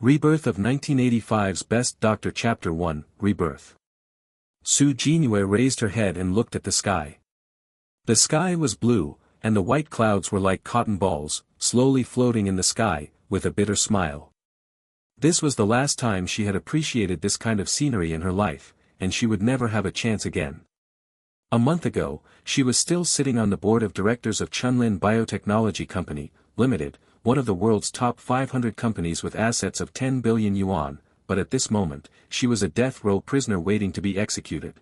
Rebirth of 1985's Best Doctor Chapter 1, Rebirth. Su Jinue raised her head and looked at the sky. The sky was blue, and the white clouds were like cotton balls, slowly floating in the sky, with a bitter smile. This was the last time she had appreciated this kind of scenery in her life, and she would never have a chance again. A month ago, she was still sitting on the board of directors of Chunlin Biotechnology Company, Limited, one of the world's top 500 companies with assets of 10 billion yuan, but at this moment, she was a death row prisoner waiting to be executed.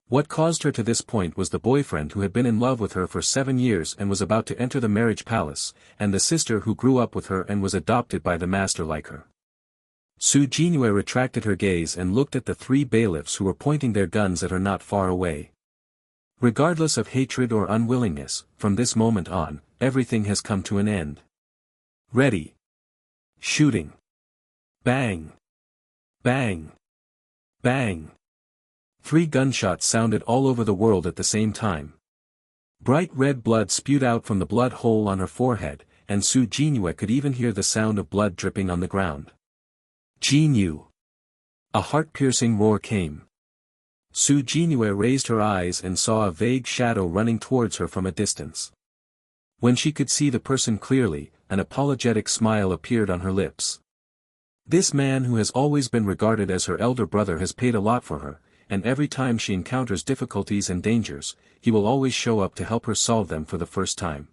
What caused her to this point was the boyfriend who had been in love with her for 7 years and was about to enter the marriage palace, and the sister who grew up with her and was adopted by the master like her. Su Jinue retracted her gaze and looked at the 3 bailiffs who were pointing their guns at her not far away. Regardless of hatred or unwillingness, from this moment on, everything has come to an end. Ready. Shooting. Bang. Bang. Bang. 3 gunshots sounded all over the world at the same time. Bright red blood spewed out from the blood hole on her forehead, and Su Jinue could even hear the sound of blood dripping on the ground. Jinyu. A heart-piercing roar came. Su Jinue raised her eyes and saw a vague shadow running towards her from a distance. When she could see the person clearly, an apologetic smile appeared on her lips. This man who has always been regarded as her elder brother has paid a lot for her, and every time she encounters difficulties and dangers, he will always show up to help her solve them for the first time.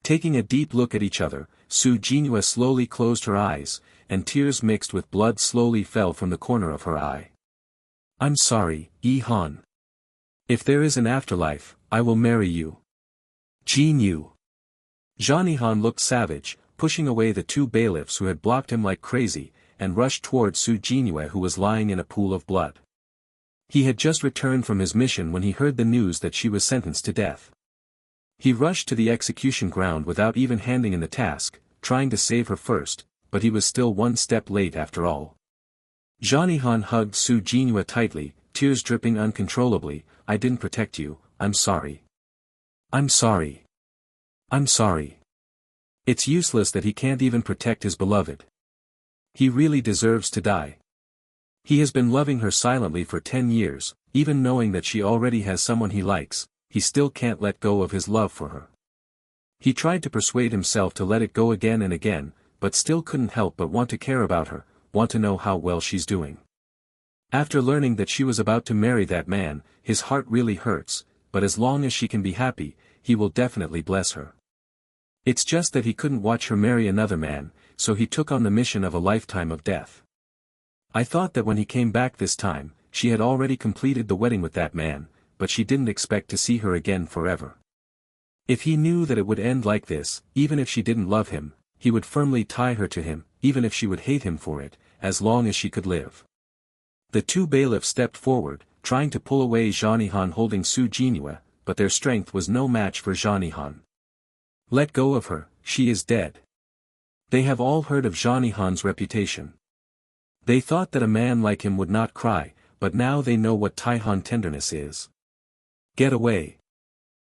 Taking a deep look at each other, Su Jinue slowly closed her eyes, and tears mixed with blood slowly fell from the corner of her eye. I'm sorry, Yi Han. If there is an afterlife, I will marry you. Jinyu. Johnny Han looked savage, pushing away the 2 bailiffs who had blocked him like crazy, and rushed toward Su Jinue who was lying in a pool of blood. He had just returned from his mission when he heard the news that she was sentenced to death. He rushed to the execution ground without even handing in the task, trying to save her first, but he was still 1 step late after all. Johnny Han hugged Su Jinue tightly, tears dripping uncontrollably. I didn't protect you, I'm sorry. I'm sorry. I'm sorry. It's useless that he can't even protect his beloved. He really deserves to die. He has been loving her silently for 10 years, even knowing that she already has someone he likes, he still can't let go of his love for her. He tried to persuade himself to let it go again and again, but still couldn't help but want to care about her, want to know how well she's doing. After learning that she was about to marry that man, his heart really hurts, but as long as she can be happy, he will definitely bless her. It's just that he couldn't watch her marry another man, so he took on the mission of a lifetime of death. I thought that when he came back this time, she had already completed the wedding with that man, but she didn't expect to see her again forever. If he knew that it would end like this, even if she didn't love him, he would firmly tie her to him, even if she would hate him for it, as long as she could live. The 2 bailiffs stepped forward, trying to pull away Johnny Han holding Su Jinue, but their strength was no match for Johnny Han. Let go of her, she is dead. They have all heard of Johnny Han's reputation. They thought that a man like him would not cry, but now they know what Taihan tenderness is. Get away.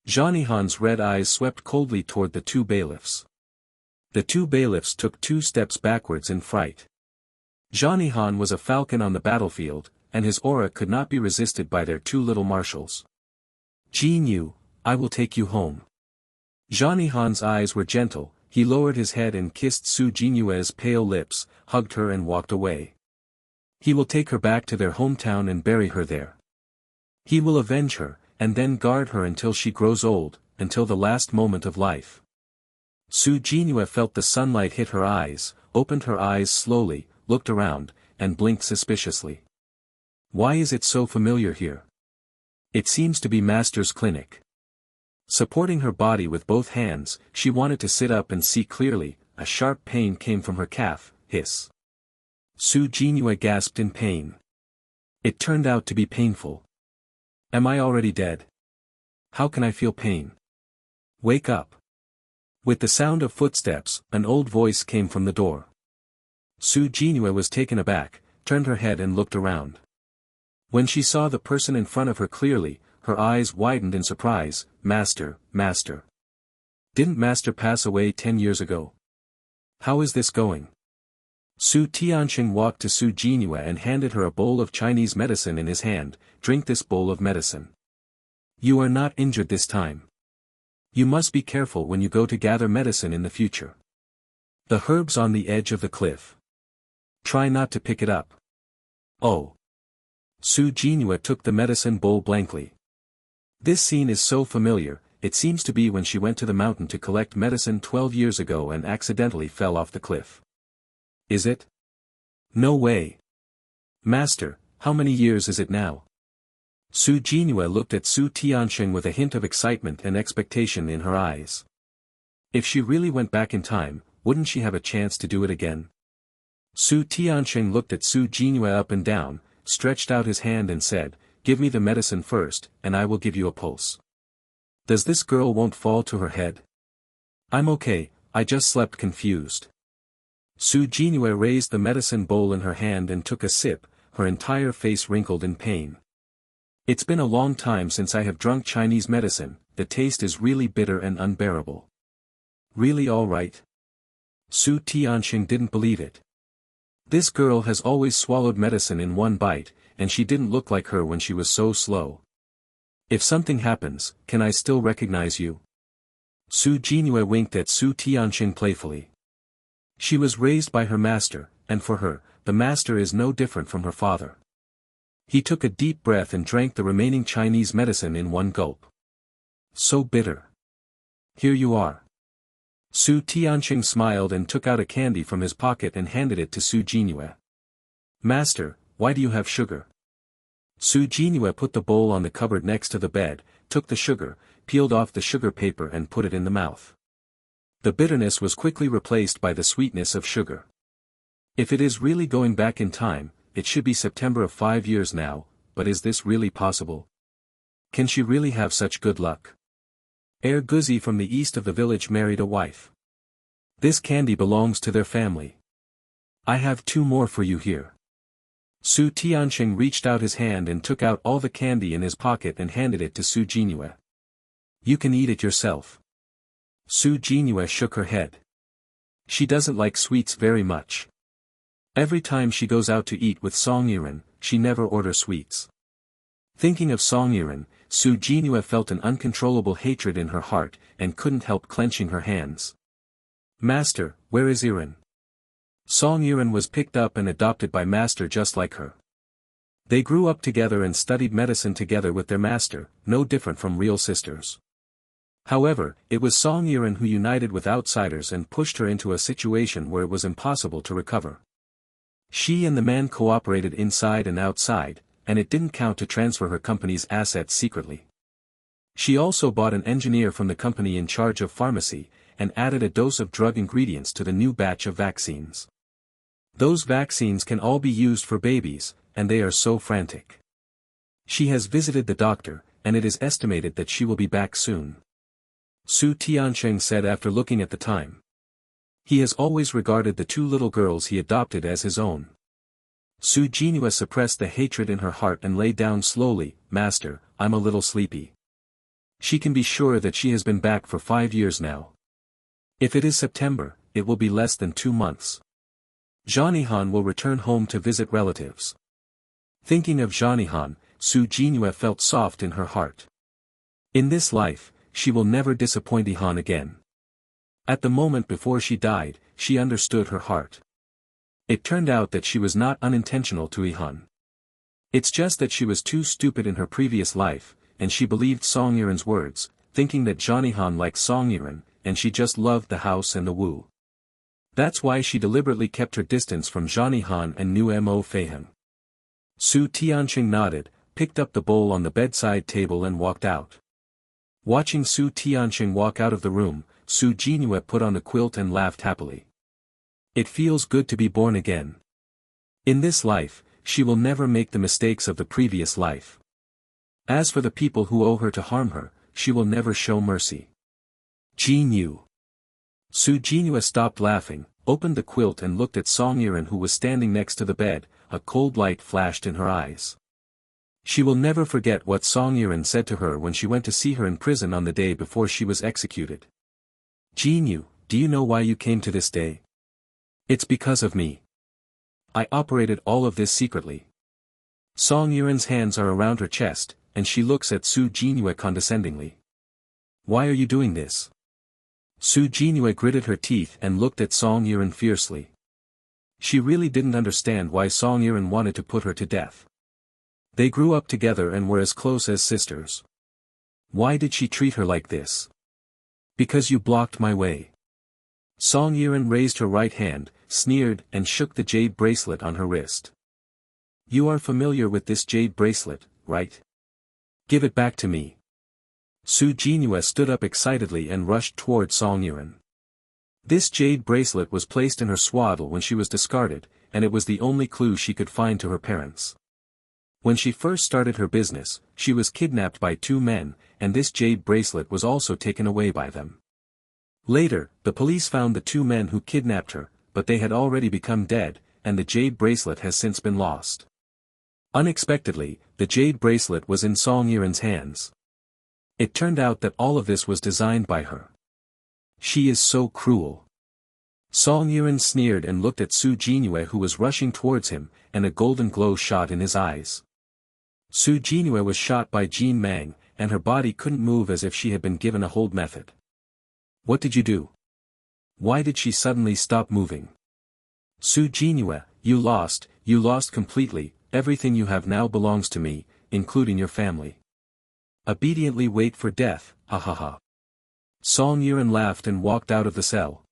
Johnny Han's red eyes swept coldly toward the 2 bailiffs. The 2 bailiffs took 2 steps backwards in fright. Johnny Han was a falcon on the battlefield, and his aura could not be resisted by their 2 little marshals. Jinyu, I will take you home. Johnny Han's eyes were gentle, he lowered his head and kissed Su Jinue's pale lips, hugged her and walked away. He will take her back to their hometown and bury her there. He will avenge her, and then guard her until she grows old, until the last moment of life. Su Jinue felt the sunlight hit her eyes, opened her eyes slowly, looked around, and blinked suspiciously. Why is it so familiar here? It seems to be Master's clinic. Supporting her body with both hands, she wanted to sit up and see clearly. A sharp pain came from her calf. Hiss. Su Jinue gasped in pain. It turned out to be painful. Am I already dead? How can I feel pain? Wake up. With the sound of footsteps, an old voice came from the door. Su Jinue was taken aback, turned her head and looked around. When she saw the person in front of her clearly, her eyes widened in surprise. Master, Master. Didn't Master pass away 10 years ago? How is this going? Su Tianqing walked to Su Jinhua and handed her a bowl of Chinese medicine in his hand. Drink this bowl of medicine. You are not injured this time. You must be careful when you go to gather medicine in the future. The herbs on the edge of the cliff. Try not to pick it up. Oh. Su Jinhua took the medicine bowl blankly. This scene is so familiar. It seems to be when she went to the mountain to collect medicine 12 years ago and accidentally fell off the cliff. Is it? No way. Master, how many years is it now? Su Jinhua looked at Su Tianqing with a hint of excitement and expectation in her eyes. If she really went back in time, wouldn't she have a chance to do it again? Su Tianqing looked at Su Jinhua up and down, stretched out his hand and said, "Give me the medicine first, and I will give you a pulse." Does this girl won't fall to her head? I'm okay, I just slept confused. Su Jinhua raised the medicine bowl in her hand and took a sip, her entire face wrinkled in pain. It's been a long time since I have drunk Chinese medicine, the taste is really bitter and unbearable. Really all right? Su Tianqing didn't believe it. This girl has always swallowed medicine in one bite, and she didn't look like her when she was so slow. If something happens, can I still recognize you? Su Jinhua winked at Su Tianqing playfully. She was raised by her master, and for her, the master is no different from her father. He took a deep breath and drank the remaining Chinese medicine in one gulp. So bitter. Here you are. Su Tianqing smiled and took out a candy from his pocket and handed it to Su Jinhua. Master, why do you have sugar? Su Jinhua put the bowl on the cupboard next to the bed, took the sugar, peeled off the sugar paper and put it in the mouth. The bitterness was quickly replaced by the sweetness of sugar. If it is really going back in time, it should be September of 5 years now, but is this really possible? Can she really have such good luck? Herr Guzzi from the east of the village married a wife. This candy belongs to their family. I have 2 more for you here. Su Tianqing reached out his hand and took out all the candy in his pocket and handed it to Su Jinhua. You can eat it yourself. Su Jinhua shook her head. She doesn't like sweets very much. Every time she goes out to eat with Song Yiren, she never orders sweets. Thinking of Song Yiren, Su Jinhua felt an uncontrollable hatred in her heart, and couldn't help clenching her hands. Master, where is Yiren? Song Yiren was picked up and adopted by Master just like her. They grew up together and studied medicine together with their master, no different from real sisters. However, it was Song Yiren who united with outsiders and pushed her into a situation where it was impossible to recover. She and the man cooperated inside and outside, and it didn't count to transfer her company's assets secretly. She also bought an engineer from the company in charge of pharmacy, and added a dose of drug ingredients to the new batch of vaccines. Those vaccines can all be used for babies, and they are so frantic. She has visited the doctor, and it is estimated that she will be back soon. Su Tianqing said after looking at the time. He has always regarded the 2 little girls he adopted as his own. Su Jinhua suppressed the hatred in her heart and lay down slowly. Master, I'm a little sleepy. She can be sure that she has been back for 5 years now. If it is September, it will be less than 2 months. Zhanihan will return home to visit relatives. Thinking of Zhanihan, Su Jinhua felt soft in her heart. In this life, she will never disappoint Ihan again. At the moment before she died, she understood her heart. It turned out that she was not unintentional to Ihan. It's just that she was too stupid in her previous life, and she believed Song Yiren's words, thinking that Zhanihan liked Song Yiren, and she just loved the house and the Wu. That's why she deliberately kept her distance from Zhanihan and knew Mo Feihan. Su Tianqing nodded, picked up the bowl on the bedside table and walked out. Watching Su Tianqing walk out of the room, Su Jinhua put on the quilt and laughed happily. It feels good to be born again. In this life, she will never make the mistakes of the previous life. As for the people who owe her to harm her, she will never show mercy. Jinyu. Su Jinhua stopped laughing, opened the quilt and looked at Song Yiren who was standing next to the bed. A cold light flashed in her eyes. She will never forget what Song Yiren said to her when she went to see her in prison on the day before she was executed. Jinyu, do you know why you came to this day? It's because of me. I operated all of this secretly. Song Yurin's hands are around her chest, and she looks at Su Jinue condescendingly. Why are you doing this? Su Jinue gritted her teeth and looked at Song Yurin fiercely. She really didn't understand why Song Yurin wanted to put her to death. They grew up together and were as close as sisters. Why did she treat her like this? Because you blocked my way. Song Yurin raised her right hand, sneered, and shook the jade bracelet on her wrist. You are familiar with this jade bracelet, right? Give it back to me. Su Jinue stood up excitedly and rushed toward Song Yurin. This jade bracelet was placed in her swaddle when she was discarded, and it was the only clue she could find to her parents. When she first started her business, she was kidnapped by two men, and this jade bracelet was also taken away by them. Later, the police found the two men who kidnapped her, but they had already become dead, and the jade bracelet has since been lost. Unexpectedly, the jade bracelet was in Song Yurin's hands. It turned out that all of this was designed by her. She is so cruel. Song Yurin sneered and looked at Su Jinue, who was rushing towards him, and a golden glow shot in his eyes. Su Jinue was shot by Jin Mang, and her body couldn't move as if she had been given a hold method. What did you do? Why did she suddenly stop moving? Su Jinue, you lost completely. Everything you have now belongs to me, including your family. Obediently wait for death, ha ha ha. Song Yurin laughed and walked out of the cell.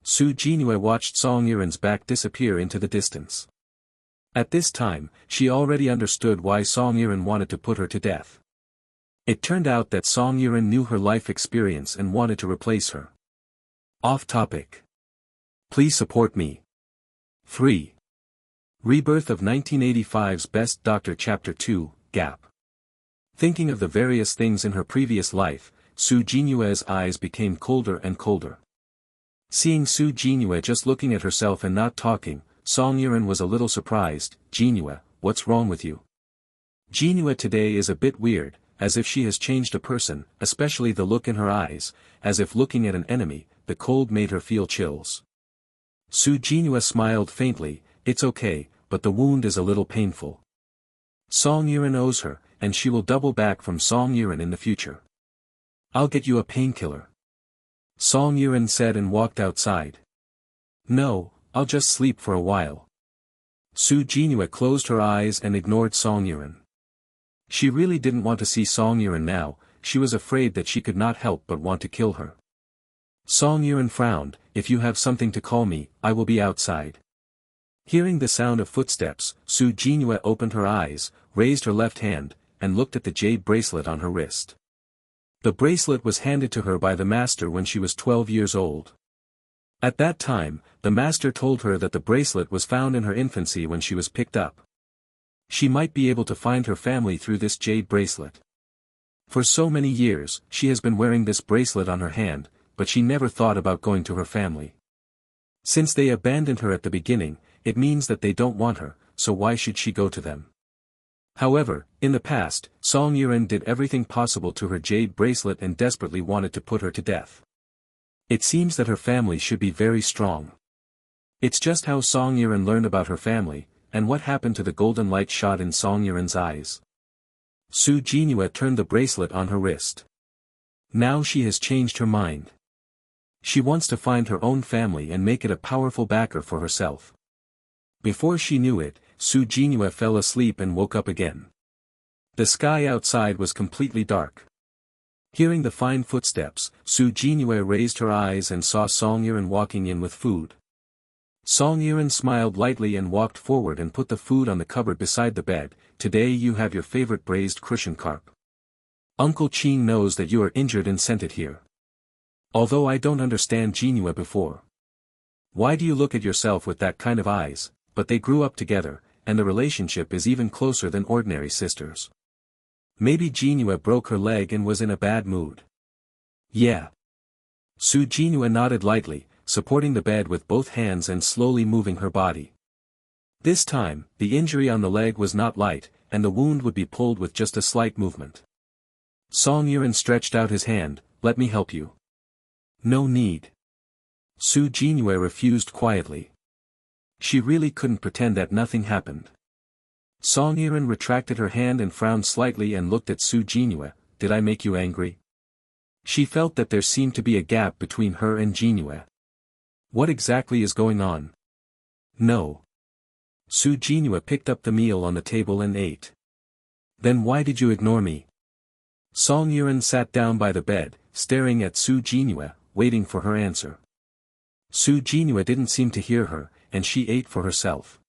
Su Jinue watched Song Yurin's back disappear into the distance. At this time, she already understood why Song Yurin wanted to put her to death. It turned out that Song Yurin knew her life experience and wanted to replace her. Off topic. Please support me. 3. Rebirth of 1985's Best Doctor Chapter 2, Gap. Thinking of the various things in her previous life, Su Jinue's eyes became colder and colder. Seeing Su Jinue just looking at herself and not talking, Song Yurin was a little surprised. Jinue, what's wrong with you? Jinue today is a bit weird, as if she has changed a person, especially the look in her eyes, as if looking at an enemy. The cold made her feel chills. Su Jinue smiled faintly. It's okay, but the wound is a little painful. Song Yurin owes her, and she will double back from Song Yurin in the future. I'll get you a painkiller. Song Yurin said and walked outside. No, I'll just sleep for a while. Su Jinue closed her eyes and ignored Song Yurin. She really didn't want to see Song Yurin now. She was afraid that she could not help but want to kill her. Song Yurin frowned. If you have something to call me, I will be outside. Hearing the sound of footsteps, Su Jinue opened her eyes, raised her left hand, and looked at the jade bracelet on her wrist. The bracelet was handed to her by the master when she was 12 years old. At that time, the master told her that the bracelet was found in her infancy when she was picked up. She might be able to find her family through this jade bracelet. For so many years, she has been wearing this bracelet on her hand, but she never thought about going to her family. Since they abandoned her at the beginning, it means that they don't want her, so why should she go to them? However, in the past, Song Yurin did everything possible to her jade bracelet and desperately wanted to put her to death. It seems that her family should be very strong. It's just how Song Yurin learned about her family, and what happened to the golden light shot in Song Yurin's eyes. Su Jinue turned the bracelet on her wrist. Now she has changed her mind. She wants to find her own family and make it a powerful backer for herself. Before she knew it, Su Jinue fell asleep and woke up again. The sky outside was completely dark. Hearing the fine footsteps, Su Jinue raised her eyes and saw Song Yurin walking in with food. Song Yurin smiled lightly and walked forward and put the food on the cupboard beside the bed. Today you have your favorite braised cushion carp. Uncle Qing knows that you are injured and sent it here. Although I don't understand Jinue before. Why do you look at yourself with that kind of eyes? But they grew up together, and the relationship is even closer than ordinary sisters. Maybe Jinue broke her leg and was in a bad mood. Yeah. Su Jinue nodded lightly, supporting the bed with both hands and slowly moving her body. This time, the injury on the leg was not light, and the wound would be pulled with just a slight movement. Song Yurin stretched out his hand. Let me help you. No need. Su Jinue refused quietly. She really couldn't pretend that nothing happened. Song Yiren retracted her hand and frowned slightly and looked at Su Jinhua. Did I make you angry? She felt that there seemed to be a gap between her and Jinhua. What exactly is going on? No. Su Jinhua picked up the meal on the table and ate. Then why did you ignore me? Song Yiren sat down by the bed, staring at Su Jinhua, waiting for her answer. Su Jinhua didn't seem to hear her, and she ate for herself.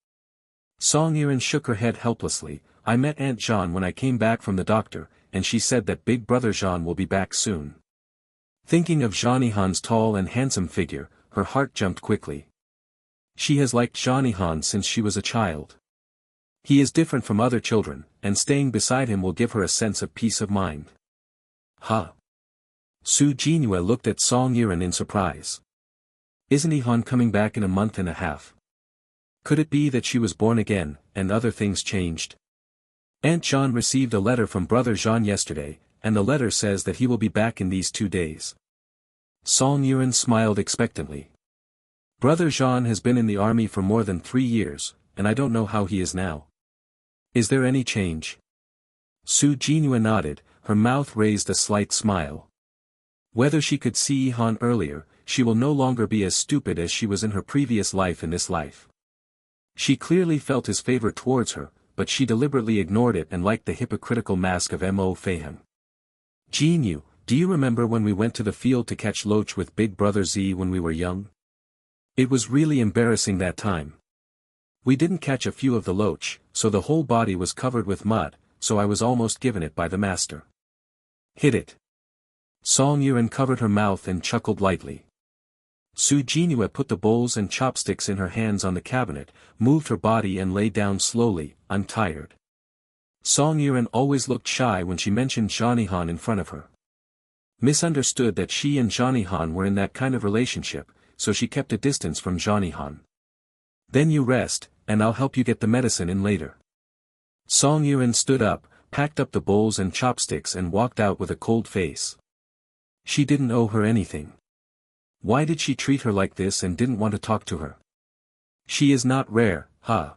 Song Yiren shook her head helplessly. I met Aunt Jean when I came back from the doctor, and she said that big brother Jean will be back soon. Thinking of Jean-Yihan's tall and handsome figure, her heart jumped quickly. She has liked Jean-Yihan since she was a child. He is different from other children, and staying beside him will give her a sense of peace of mind. Huh? Su Jinhua looked at Song Yiren in surprise. Isn't Yihan coming back in a month and a half? Could it be that she was born again, and other things changed? Aunt Jean received a letter from brother Jean yesterday, and the letter says that he will be back in these 2 days. Song Yiren smiled expectantly. Brother Jean has been in the army for more than 3 years, and I don't know how he is now. Is there any change? Su Jinhua nodded, her mouth raised a slight smile. Whether she could see Yihan earlier, she will no longer be as stupid as she was in her previous life in this life. She clearly felt his favor towards her, but she deliberately ignored it and liked the hypocritical mask of Mo Feihan. Jinyu, do you remember when we went to the field to catch loach with big brother Z when we were young? It was really embarrassing that time. We didn't catch a few of the loach, so the whole body was covered with mud, so I was almost given it by the master. Hit it. Song Yiren covered her mouth and chuckled lightly. Su Jinhua put the bowls and chopsticks in her hands on the cabinet, moved her body and lay down slowly. I'm tired. Song Yiren always looked shy when she mentioned Jean-Yihan in front of her. Misunderstood that she and Jean-Yihan were in that kind of relationship, so she kept a distance from Jean-Yihan. Then you rest, and I'll help you get the medicine in later. Song Yiren stood up, packed up the bowls and chopsticks and walked out with a cold face. She didn't owe her anything. Why did she treat her like this and didn't want to talk to her? She is not rare, huh?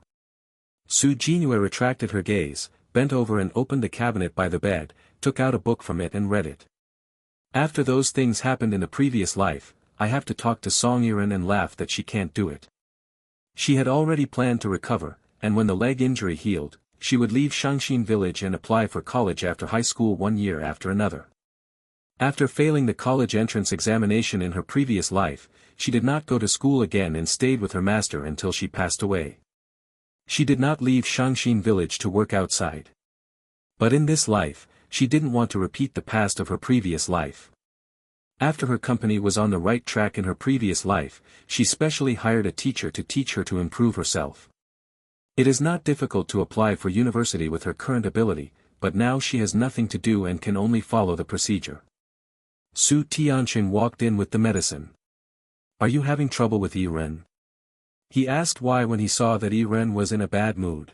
Su Jinhua retracted her gaze, bent over and opened the cabinet by the bed, took out a book from it and read it. After those things happened in the previous life, I have to talk to Song Yiren and laugh that she can't do it. She had already planned to recover, and when the leg injury healed, she would leave Shangshin village and apply for college after high school 1 year after another. After failing the college entrance examination in her previous life, she did not go to school again and stayed with her master until she passed away. She did not leave Shangshin village to work outside. But in this life, she didn't want to repeat the past of her previous life. After her company was on the right track in her previous life, she specially hired a teacher to teach her to improve herself. It is not difficult to apply for university with her current ability, but now she has nothing to do and can only follow the procedure. Su Tianqing walked in with the medicine. Are you having trouble with Yiren? He asked why when he saw that Yiren was in a bad mood.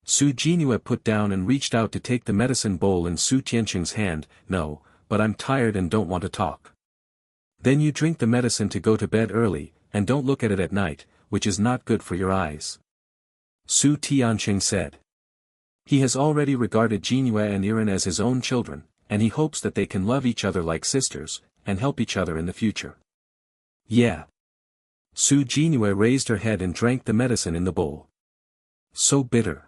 Su Jinhua put down and reached out to take the medicine bowl in Su Tianqing's hand. No, but I'm tired and don't want to talk. Then you drink the medicine to go to bed early, and don't look at it at night, which is not good for your eyes. Su Tianqing said. He has already regarded Jinhua and Yiren as his own children, and he hopes that they can love each other like sisters, and help each other in the future. Yeah. Su Jinhua raised her head and drank the medicine in the bowl. So bitter.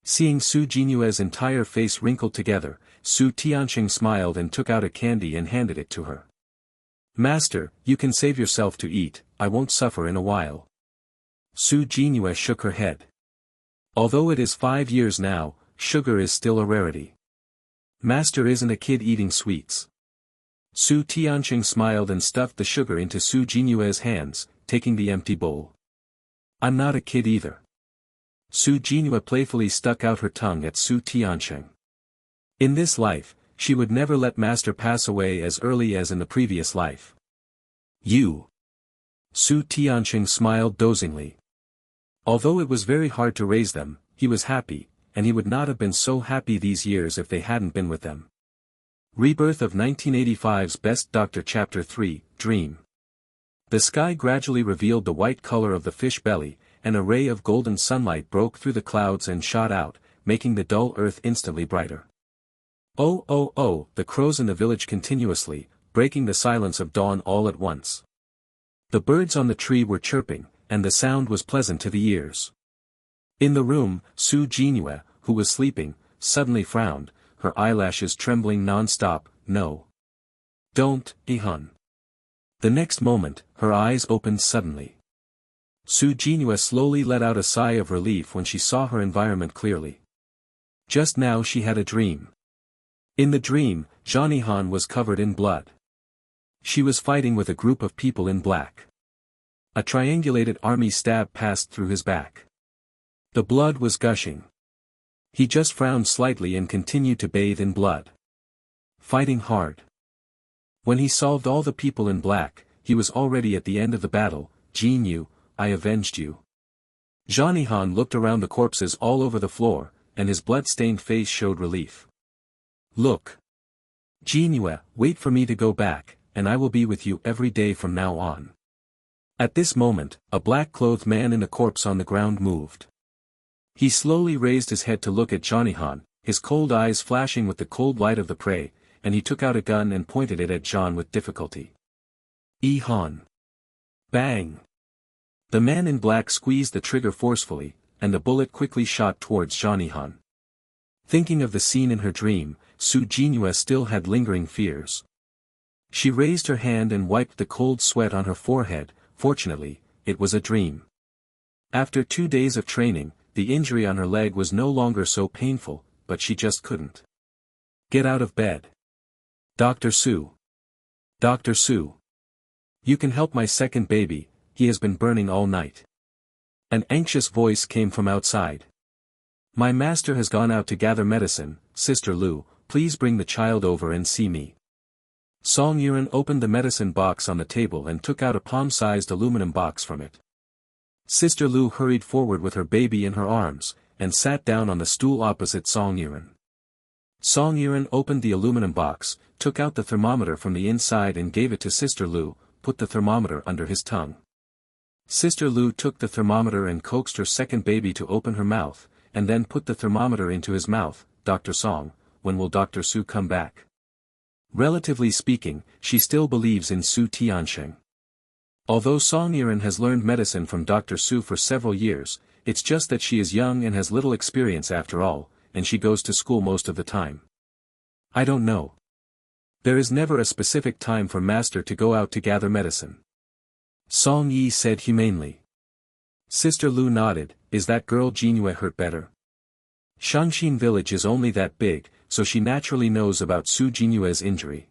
Seeing Su Jinua's entire face wrinkled together, Su Tianqing smiled and took out a candy and handed it to her. Master, you can save yourself to eat, I won't suffer in a while. Su Jinua shook her head. Although it is 5 years now, sugar is still a rarity. Master isn't a kid eating sweets. Su Tianqing smiled and stuffed the sugar into Su Jinua's hands, taking the empty bowl. I'm not a kid either. Su Jinua playfully stuck out her tongue at Su Tianqing. In this life, she would never let Master pass away as early as in the previous life. You. Su Tianqing smiled dozingly. Although it was very hard to raise them, he was happy, and he would not have been so happy these years if they hadn't been with them. Rebirth of 1985's Best Doctor Chapter 3, Dream. The sky gradually revealed the white color of the fish belly, and a ray of golden sunlight broke through the clouds and shot out, making the dull earth instantly brighter. Oh oh oh, the crows in the village continuously, breaking the silence of dawn all at once. The birds on the tree were chirping, and the sound was pleasant to the ears. In the room, Su Jinue, who was sleeping, suddenly frowned, her eyelashes trembling non-stop. No. Don't, Ihun. The next moment, her eyes opened suddenly. Su Jinue slowly let out a sigh of relief when she saw her environment clearly. Just now she had a dream. In the dream, Johnny-han was covered in blood. She was fighting with a group of people in black. A triangulated army stab passed through his back. The blood was gushing. He just frowned slightly and continued to bathe in blood. Fighting hard. When he solved all the people in black, he was already at the end of the battle. Jinyu, I avenged you. Johnny-han looked around the corpses all over the floor, and his blood-stained face showed relief. Look. Jinyu, wait for me to go back, and I will be with you every day from now on. At this moment, a black-clothed man in a corpse on the ground moved. He slowly raised his head to look at Johnny-han, his cold eyes flashing with the cold light of the prey, and he took out a gun and pointed it at John with difficulty. Ihun. Bang. The man in black squeezed the trigger forcefully, and the bullet quickly shot towards Johnny-han. Thinking of the scene in her dream, Su Jinue still had lingering fears. She raised her hand and wiped the cold sweat on her forehead. Fortunately, it was a dream. After 2 days of training, the injury on her leg was no longer so painful, but she just couldn't get out of bed. Dr. Su. Dr. Su. You can help my second baby, he has been burning all night. An anxious voice came from outside. My master has gone out to gather medicine, Sister Lu, please bring the child over and see me. Song Yuan opened the medicine box on the table and took out a palm-sized aluminum box from it. Sister Lu hurried forward with her baby in her arms, and sat down on the stool opposite Song Yuan. Song Yuan opened the aluminum box, took out the thermometer from the inside and gave it to Sister Lu, put the thermometer under his tongue. Sister Lu took the thermometer and coaxed her second baby to open her mouth, and then put the thermometer into his mouth. Dr. Song, when will Dr. Su come back? Relatively speaking, she still believes in Su Tiansheng. Although Song Yuan has learned medicine from Dr. Su for several years, it's just that she is young and has little experience after all, and she goes to school most of the time. I don't know. There is never a specific time for master to go out to gather medicine. Song Yi said humanely. Sister Lu nodded. Is that girl Jinue hurt better? Shangshin village is only that big, so she naturally knows about Su Jinue's injury.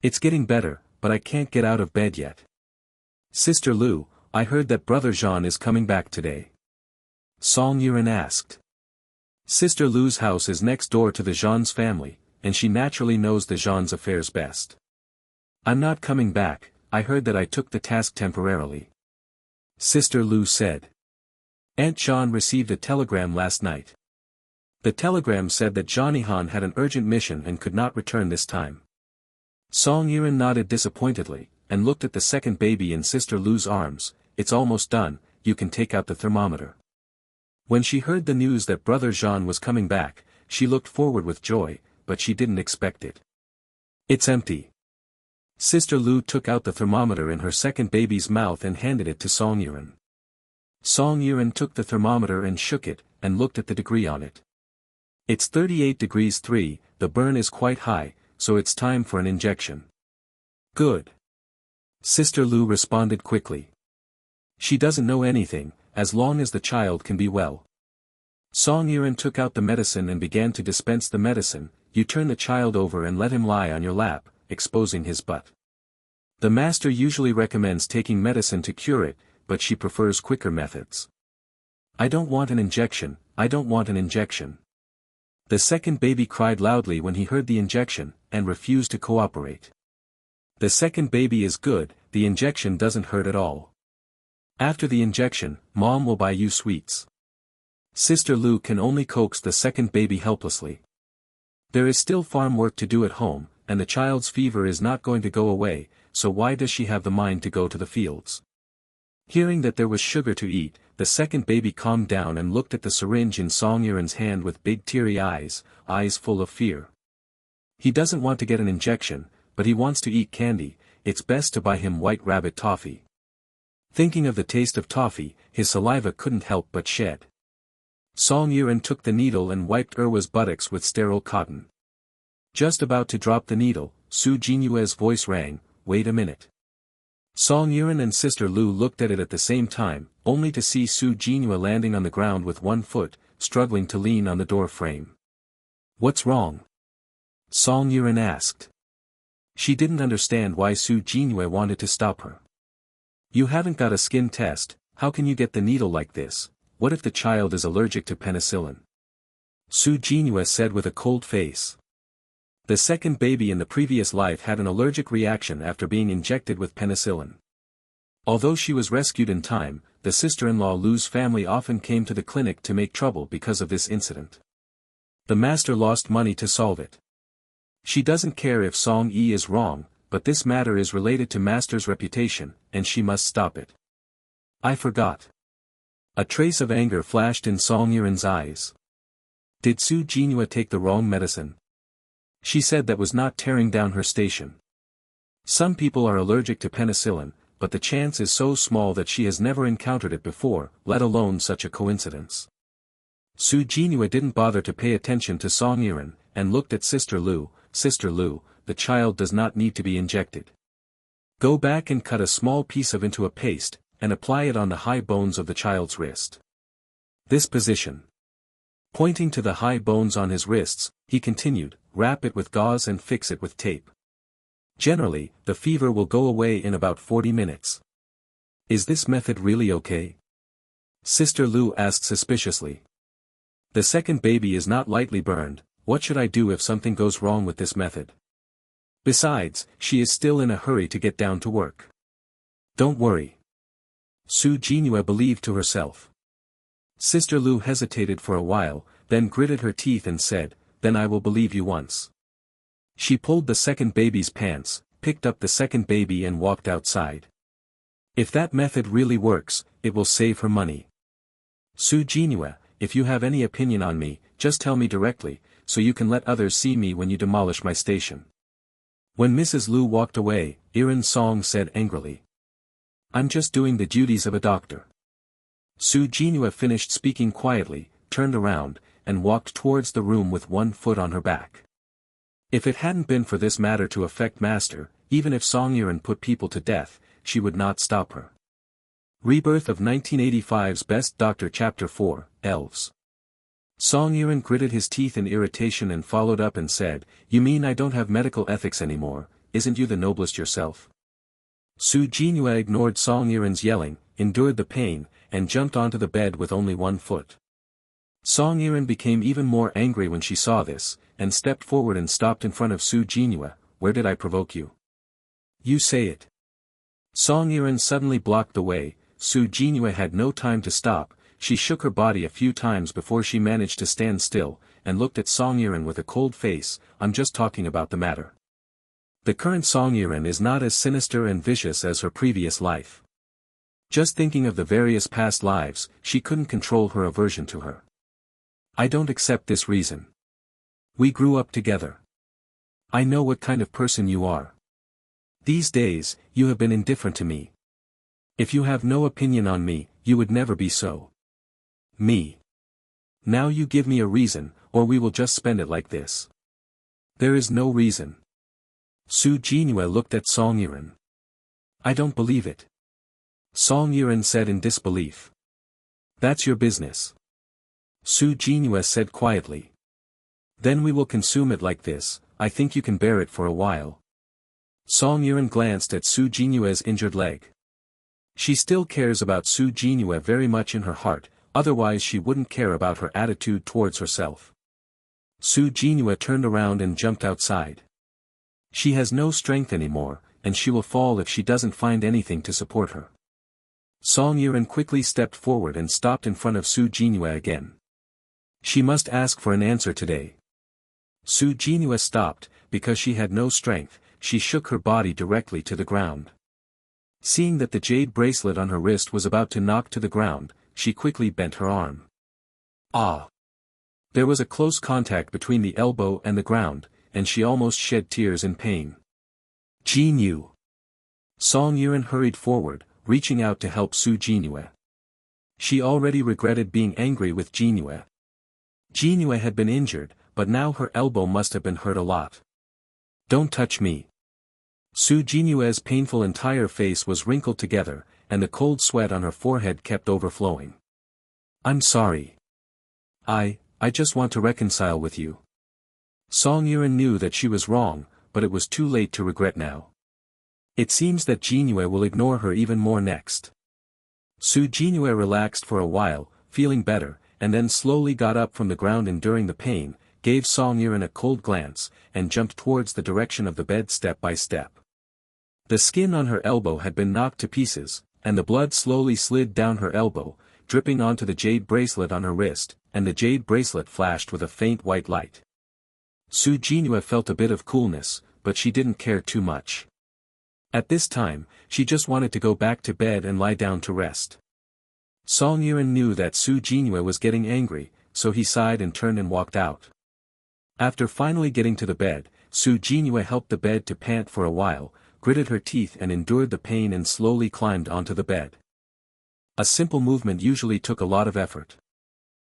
It's getting better, but I can't get out of bed yet. Sister Lu, I heard that Brother Jean is coming back today. Song Yuan asked. Sister Lu's house is next door to the Jean's family, and she naturally knows the Jean's affairs best. I'm not coming back, I heard that I took the task temporarily. Sister Lu said. Aunt Jean received a telegram last night. The telegram said that Johnny-han had an urgent mission and could not return this time. Song Yuan nodded disappointedly, and looked at the second baby in Sister Lu's arms. It's almost done, you can take out the thermometer. When she heard the news that Brother Jean was coming back, she looked forward with joy, but she didn't expect it. It's empty. Sister Lu took out the thermometer in her second baby's mouth and handed it to Song Yuan. Song Yuan took the thermometer and shook it, and looked at the degree on it. It's 38 degrees 3, the burn is quite high, so it's time for an injection. Good. Sister Lu responded quickly. She doesn't know anything, as long as the child can be well. Song Yuan took out the medicine and began to dispense the medicine. You turn the child over and let him lie on your lap, exposing his butt. The master usually recommends taking medicine to cure it, but she prefers quicker methods. I don't want an injection, I don't want an injection. The second baby cried loudly when he heard the injection, and refused to cooperate. The second baby is good, the injection doesn't hurt at all. After the injection, Mom will buy you sweets. Sister Lu can only coax the second baby helplessly. There is still farm work to do at home, and the child's fever is not going to go away, so why does she have the mind to go to the fields? Hearing that there was sugar to eat, the second baby calmed down and looked at the syringe in Song Yurin's hand with big teary eyes full of fear. He doesn't want to get an injection, but he wants to eat candy. It's best to buy him White Rabbit toffee. Thinking of the taste of toffee, his saliva couldn't help but shed. Song Yurin took the needle and wiped Erwa's buttocks with sterile cotton. Just about to drop the needle, Su Jinyue's voice rang, "Wait a minute." Song Yurin and Sister Lu looked at it at the same time, only to see Su Jinyue landing on the ground with one foot, struggling to lean on the door frame. "What's wrong?" Song Yurin asked. She didn't understand why Su Jinyue wanted to stop her. "You haven't got a skin test, how can you get the needle like this? What if the child is allergic to penicillin?" Su Jinyue said with a cold face. The second baby in the previous life had an allergic reaction after being injected with penicillin. Although she was rescued in time, the sister-in-law Lu's family often came to the clinic to make trouble because of this incident. The master lost money to solve it. She doesn't care if Song Yi is wrong, but this matter is related to master's reputation, and she must stop it. "I forgot." A trace of anger flashed in Song Yurin's eyes. Did Su Jinyue take the wrong medicine? She said that was not tearing down her station. Some people are allergic to penicillin, but the chance is so small that she has never encountered it before, let alone such a coincidence. Su Jinyue didn't bother to pay attention to Song Yurin, and looked at Sister Lu. "Sister Lu, the child does not need to be injected. Go back and cut a small piece of into a paste, and apply it on the high bones of the child's wrist. This position." Pointing to the high bones on his wrists, he continued, "Wrap it with gauze and fix it with tape. Generally, the fever will go away in about 40 minutes. Is this method really okay?" Sister Lu asked suspiciously. "The second baby is not lightly burned, what should I do if something goes wrong with this method? Besides, she is still in a hurry to get down to work." "Don't worry." Su Jinyue believed to herself. Sister Lu hesitated for a while, then gritted her teeth and said, "Then I will believe you once." She pulled the second baby's pants, picked up the second baby and walked outside. If that method really works, it will save her money. "Su Jinyue, if you have any opinion on me, just tell me directly, so you can let others see me when you demolish my station." When Mrs. Lu walked away, Irin Song said angrily, "I'm just doing the duties of a doctor." Su Jinyue finished speaking quietly, turned around, and walked towards the room with one foot on her back. If it hadn't been for this matter to affect Master, even if Song Yurin put people to death, she would not stop her. Rebirth of 1985's Best Doctor Chapter 4, Elves. Song Yurin gritted his teeth in irritation and followed up and said, "You mean I don't have medical ethics anymore, isn't you the noblest yourself?" Su Jinyue ignored Song Yurin's yelling, endured the pain, and jumped onto the bed with only one foot. Song Yurin became even more angry when she saw this, and stepped forward and stopped in front of Su Jinyue. "Where did I provoke you? You say it." Song Yurin suddenly blocked the way. Su Jinyue had no time to stop. She shook her body a few times before she managed to stand still, and looked at Song Yurin with a cold face. "I'm just talking about the matter. The current Song Yurin is not as sinister and vicious as her previous life. Just thinking of the various past lives, she couldn't control her aversion to her. I don't accept this reason. We grew up together. I know what kind of person you are. These days, you have been indifferent to me. If you have no opinion on me, you would never be so. Me. Now you give me a reason, or we will just spend it like this." "There is no reason." Su Jinyue looked at Song Yurin. "I don't believe it." Song Yurin said in disbelief. "That's your business." Su Jinyue said quietly. "Then we will consume it like this. I think you can bear it for a while." Song Yurin glanced at Su Jinyue's injured leg. She still cares about Su Jinyue very much in her heart, otherwise she wouldn't care about her attitude towards herself. Su Jinyue turned around and jumped outside. She has no strength anymore, and she will fall if she doesn't find anything to support her. Song Yurin quickly stepped forward and stopped in front of Su Jinyue again. She must ask for an answer today. Su Jinyue stopped, because she had no strength. she shook her body directly to the ground. Seeing that the jade bracelet on her wrist was about to knock to the ground, she quickly bent her arm. Ah! There was a close contact between the elbow and the ground, and she almost shed tears in pain. Jinyu! Song Yuan hurried forward, reaching out to help Su Jinue. She already regretted being angry with Jinue. Jinue had been injured, but now her elbow must have been hurt a lot. Don't touch me. Su Jinue's painful entire face was wrinkled together, and the cold sweat on her forehead kept overflowing. I'm sorry. I just want to reconcile with you. Song Yuan knew that she was wrong, but it was too late to regret now. It seems that Jinue will ignore her even more next. Su Jinue relaxed for a while, feeling better, and then slowly got up from the ground enduring the pain, gave Song Yuan a cold glance, and jumped towards the direction of the bed step by step. The skin on her elbow had been knocked to pieces, and the blood slowly slid down her elbow, dripping onto the jade bracelet on her wrist, and the jade bracelet flashed with a faint white light. Su Jinue felt a bit of coolness, but she didn't care too much. At this time, she just wanted to go back to bed and lie down to rest. Song Yuan knew that Su Jinue was getting angry, so he sighed and turned and walked out. After finally getting to the bed, Su Jinue helped the bed to pant for a while, gritted her teeth and endured the pain and slowly climbed onto the bed. A simple movement usually took a lot of effort.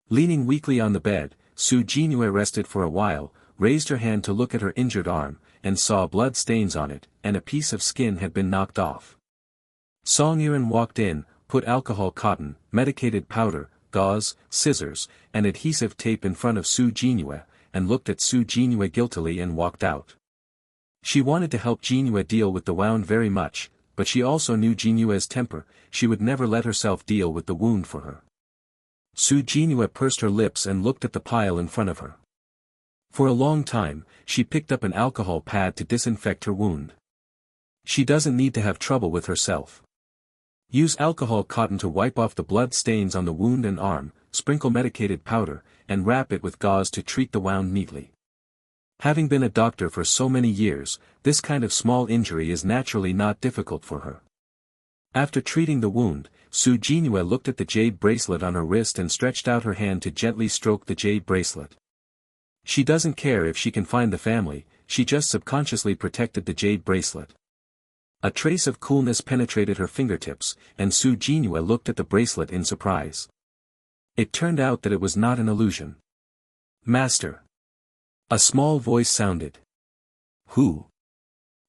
Leaning weakly on the bed, Su Jinue rested for a while, raised her hand to look at her injured arm, and saw blood stains on it, and a piece of skin had been knocked off. Song Yuan walked in, put alcohol cotton, medicated powder, gauze, scissors, and adhesive tape in front of Su Jinue, and looked at Su Jinue guiltily and walked out. She wanted to help Jinue deal with the wound very much, but she also knew Jinue's temper, she would never let herself deal with the wound for her. Su Jinue pursed her lips and looked at the pile in front of her. For a long time, she picked up an alcohol pad to disinfect her wound. She doesn't need to have trouble with herself. Use alcohol cotton to wipe off the blood stains on the wound and arm, sprinkle medicated powder, and wrap it with gauze to treat the wound neatly. Having been a doctor for so many years, this kind of small injury is naturally not difficult for her. After treating the wound, Su Jinue looked at the jade bracelet on her wrist and stretched out her hand to gently stroke the jade bracelet. She doesn't care if she can find the family, she just subconsciously protected the jade bracelet. A trace of coolness penetrated her fingertips, and Su Jinue looked at the bracelet in surprise. It turned out that it was not an illusion. Master. A small voice sounded. Who?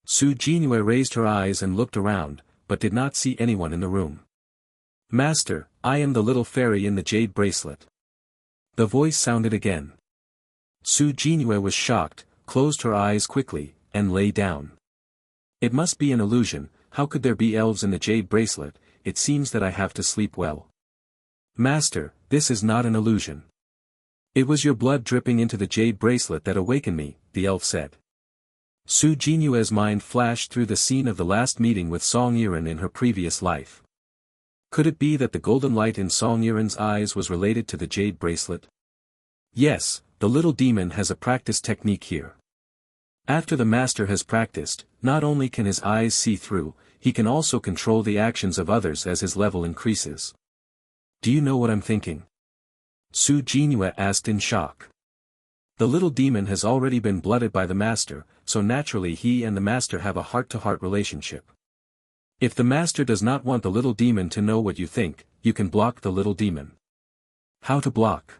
Su Jinue raised her eyes and looked around, but did not see anyone in the room. Master, I am the little fairy in the jade bracelet. The voice sounded again. Su Jinue was shocked, closed her eyes quickly, and lay down. It must be an illusion, how could there be elves in the jade bracelet, it seems that I have to sleep well. Master, this is not an illusion. It was your blood dripping into the jade bracelet that awakened me, the elf said. Su Jinue's mind flashed through the scene of the last meeting with Song Yuan in her previous life. Could it be that the golden light in Song Yuan's eyes was related to the jade bracelet? Yes, the little demon has a practice technique here. After the master has practiced, not only can his eyes see through, he can also control the actions of others as his level increases. Do you know what I'm thinking? Su Jinue asked in shock. The little demon has already been blooded by the master, so naturally he and the master have a heart-to-heart relationship. If the master does not want the little demon to know what you think, you can block the little demon. How to block?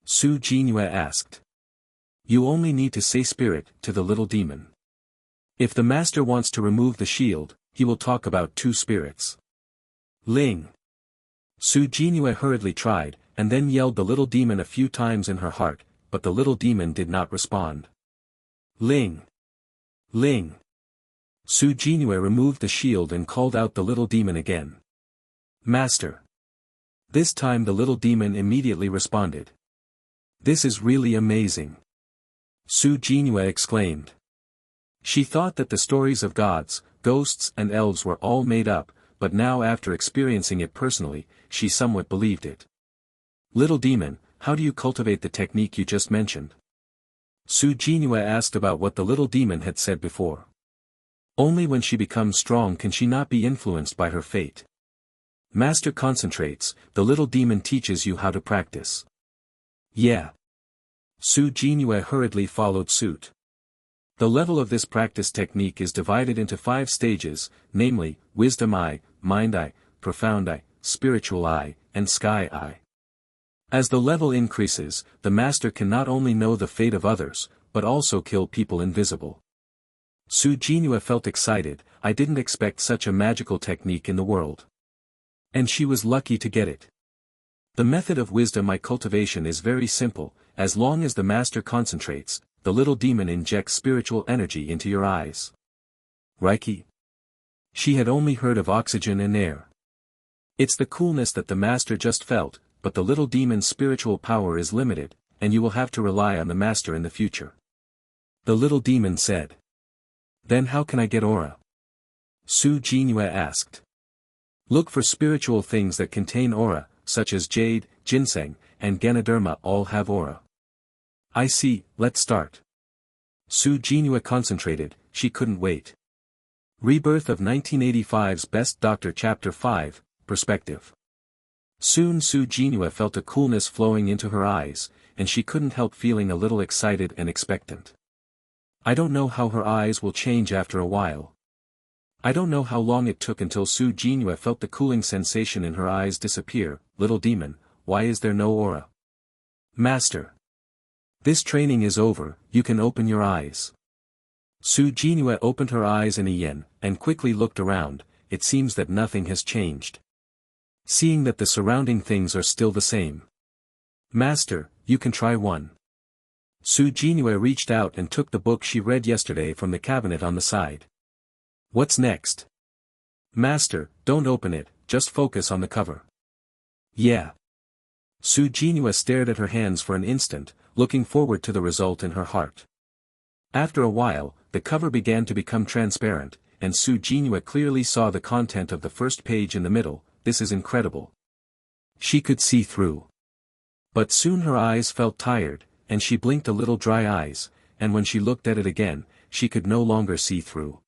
Su Jinue asked. You only need to say spirit to the little demon. If the master wants to remove the shield, he will talk about two spirits. Ling. Su Jinue hurriedly tried, and then yelled the little demon a few times in her heart, but the little demon did not respond. Ling. Ling. Su Jinue removed the shield and called out the little demon again. Master. This time the little demon immediately responded. This is really amazing. Su Jinue exclaimed. She thought that the stories of gods, ghosts and elves were all made up, but now after experiencing it personally, she somewhat believed it. Little demon, how do you cultivate the technique you just mentioned? Su Jinue asked about what the little demon had said before. Only when she becomes strong can she not be influenced by her fate. Master concentrates, the little demon teaches you how to practice. Yeah. Su Jinue hurriedly followed suit. The level of this practice technique is divided into 5 stages, namely, Wisdom Eye, Mind Eye, Profound Eye, Spiritual Eye, and Sky Eye. As the level increases, the master can not only know the fate of others, but also kill people invisible. Su Jinue felt excited. I didn't expect such a magical technique in the world. And she was lucky to get it. The method of wisdom eye cultivation is very simple. As long as the master concentrates, the little demon injects spiritual energy into your eyes. Reiki. She had only heard of oxygen and air. It's the coolness that the master just felt, but the little demon's spiritual power is limited, and you will have to rely on the master in the future. The little demon said. Then how can I get aura? Su Jinue asked. Look for spiritual things that contain aura, such as jade, ginseng, and Ganoderma all have aura. I see, let's start. Su Jinue concentrated, she couldn't wait. Rebirth of 1985's Best Doctor Chapter 5, Perspective. Soon Su Jinue felt a coolness flowing into her eyes, and she couldn't help feeling a little excited and expectant. I don't know how her eyes will change after a while. I don't know how long it took until Su Jinue felt the cooling sensation in her eyes disappear. Little demon, why is there no aura? Master. This training is over, you can open your eyes. Su Jinue opened her eyes in a yen, and quickly looked around. It seems that nothing has changed. Seeing that the surrounding things are still the same. Master, you can try one. Su Jinue reached out and took the book she read yesterday from the cabinet on the side. What's next? Master, don't open it, just focus on the cover. Yeah. Su Jinue stared at her hands for an instant, looking forward to the result in her heart. After a while, the cover began to become transparent, and Su Jinue clearly saw the content of the first page in the middle. This is incredible. She could see through. But soon her eyes felt tired, and she blinked a little dry eyes, and when she looked at it again, she could no longer see through.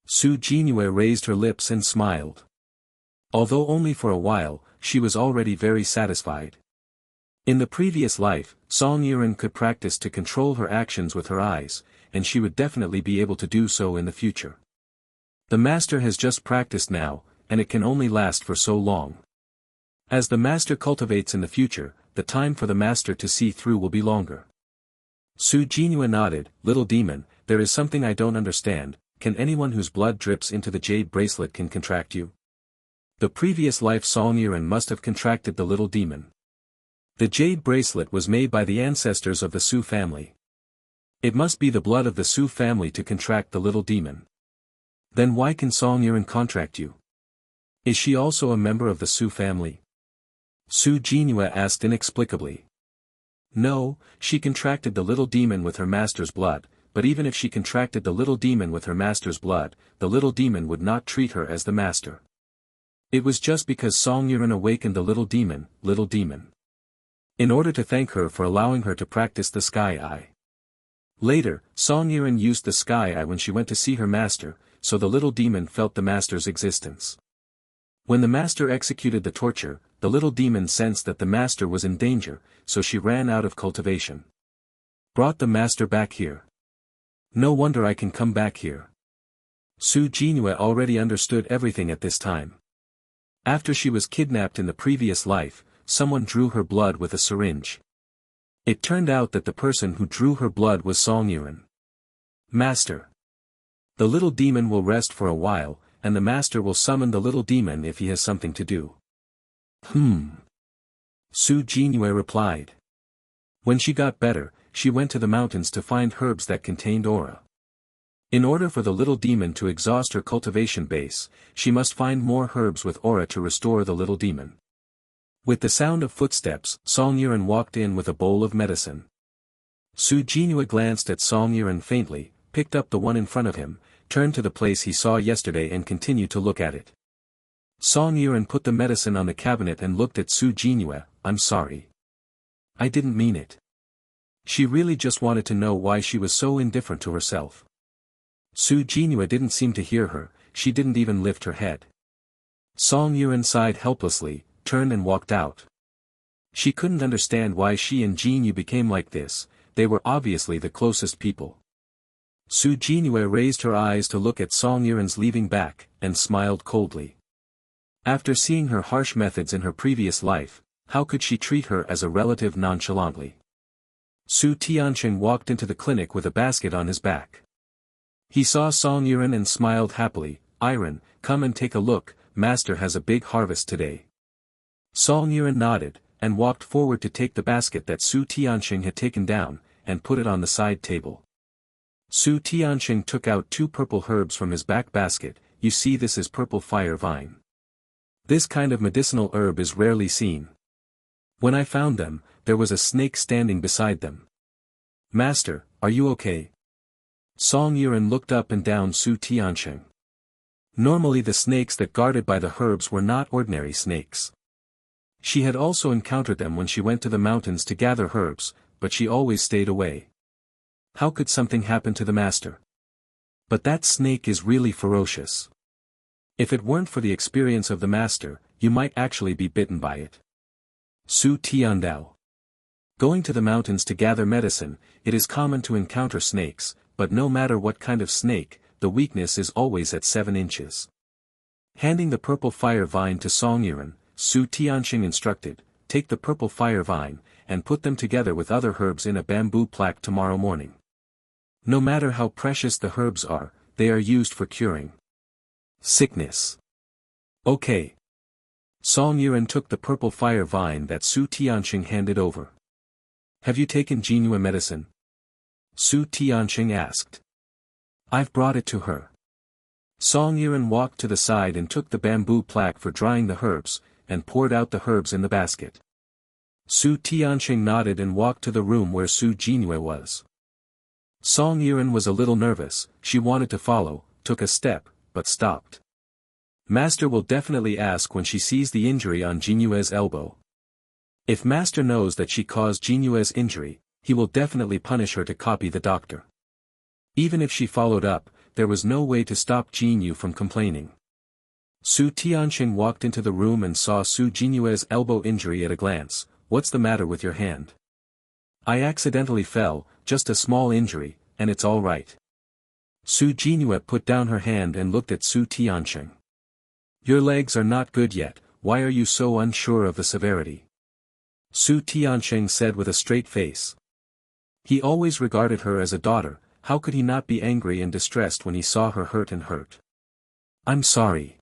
Su Jinue raised her lips and smiled. Although only for a while, she was already very satisfied. In the previous life, Song Yiren could practice to control her actions with her eyes, and she would definitely be able to do so in the future. The master has just practiced now, and it can only last for so long. As the master cultivates in the future, the time for the master to see through will be longer. Su Jinue nodded. Little demon, there is something I don't understand. Can anyone whose blood drips into the jade bracelet can contract you? The previous life Song Yiren must have contracted the little demon. The jade bracelet was made by the ancestors of the Su family. It must be the blood of the Su family to contract the little demon. Then why can Song Yiren contract you? Is she also a member of the Su family? Su Jinue asked inexplicably. No, she contracted the little demon with her master's blood, but even if she contracted the little demon with her master's blood, the little demon would not treat her as the master. It was just because Song Yiren awakened the little demon. In order to thank her for allowing her to practice the Sky Eye. Later, Song Yiren used the Sky Eye when she went to see her master, so the little demon felt the master's existence. When the master executed the torture, the little demon sensed that the master was in danger, so she ran out of cultivation. Brought the master back here. No wonder I can come back here. Su Jinue already understood everything at this time. After she was kidnapped in the previous life, someone drew her blood with a syringe. It turned out that the person who drew her blood was Song Yiren. Master. The little demon will rest for a while, and the master will summon the little demon if he has something to do. Su Jinue replied. When she got better, she went to the mountains to find herbs that contained aura. In order for the little demon to exhaust her cultivation base, she must find more herbs with aura to restore the little demon. With the sound of footsteps, Song Yiren walked in with a bowl of medicine. Su Jinue glanced at Song Yiren faintly, picked up the one in front of him, turned to the place he saw yesterday and continued to look at it. Song Yiren put the medicine on the cabinet and looked at Su Jinue. I'm sorry. I didn't mean it. She really just wanted to know why she was so indifferent to herself. Su Jinhua didn't seem to hear her, she didn't even lift her head. Song Yuan sighed helplessly, turned and walked out. She couldn't understand why she and Jinyu became like this, they were obviously the closest people. Su Jinhua raised her eyes to look at Song Yuan's leaving back, and smiled coldly. After seeing her harsh methods in her previous life, how could she treat her as a relative nonchalantly? Su Tianqing walked into the clinic with a basket on his back. He saw Song Yuan and smiled happily. "Iron, come and take a look, Master has a big harvest today." Song Yuan nodded, and walked forward to take the basket that Su Tianqing had taken down, and put it on the side table. Su Tianqing took out 2 purple herbs from his back basket. "You see, this is purple fire vine. This kind of medicinal herb is rarely seen. When I found them, there was a snake standing beside them." "Master, are you okay?" Song Yuan looked up and down Su Tianqing. Normally the snakes that guarded by the herbs were not ordinary snakes. She had also encountered them when she went to the mountains to gather herbs, but she always stayed away. How could something happen to the master? But that snake is really ferocious. If it weren't for the experience of the master, you might actually be bitten by it. Su Tiandao. Going to the mountains to gather medicine, it is common to encounter snakes, but no matter what kind of snake, the weakness is always at 7 inches. Handing the purple fire vine to Song Yuan, Su Tianqing instructed, "Take the purple fire vine, and put them together with other herbs in a bamboo plaque tomorrow morning. No matter how precious the herbs are, they are used for curing sickness." "Okay." Song Yuan took the purple fire vine that Su Tianqing handed over. "Have you taken Jinhua medicine?" Su Tianqing asked. "I've brought it to her." Song Yuan walked to the side and took the bamboo plaque for drying the herbs, and poured out the herbs in the basket. Su Tianqing nodded and walked to the room where Su Jinhua was. Song Yuan was a little nervous, she wanted to follow, took a step, but stopped. Master will definitely ask when she sees the injury on Jinyue's elbow. If Master knows that she caused Jinyue's injury, he will definitely punish her to copy the doctor. Even if she followed up, there was no way to stop Jinyu from complaining. Su Tianqing walked into the room and saw Su Jinyue's elbow injury at a glance. "What's the matter with your hand?" "I accidentally fell, just a small injury, and it's all right." Su Jinyue put down her hand and looked at Su Tianqing. "Your legs are not good yet, why are you so unsure of the severity?" Su Tianqing said with a straight face. He always regarded her as a daughter, how could he not be angry and distressed when he saw her hurt and hurt? "I'm sorry.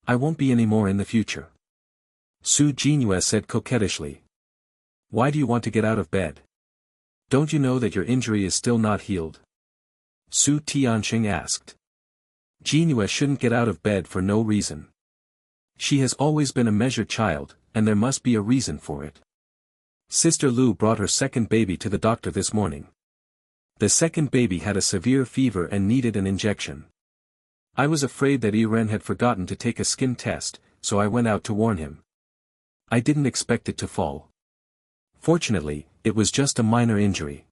I won't be any more in the future." Su Jinhua said coquettishly. "Why do you want to get out of bed? Don't you know that your injury is still not healed?" Su Tianqing asked. Jinhua shouldn't get out of bed for no reason. She has always been a measured child, and there must be a reason for it. Sister Lu brought her second baby to the doctor this morning. The second baby had a severe fever and needed an injection. I was afraid that Iren had forgotten to take a skin test, so I went out to warn him. I didn't expect it to fall. Fortunately, it was just a minor injury.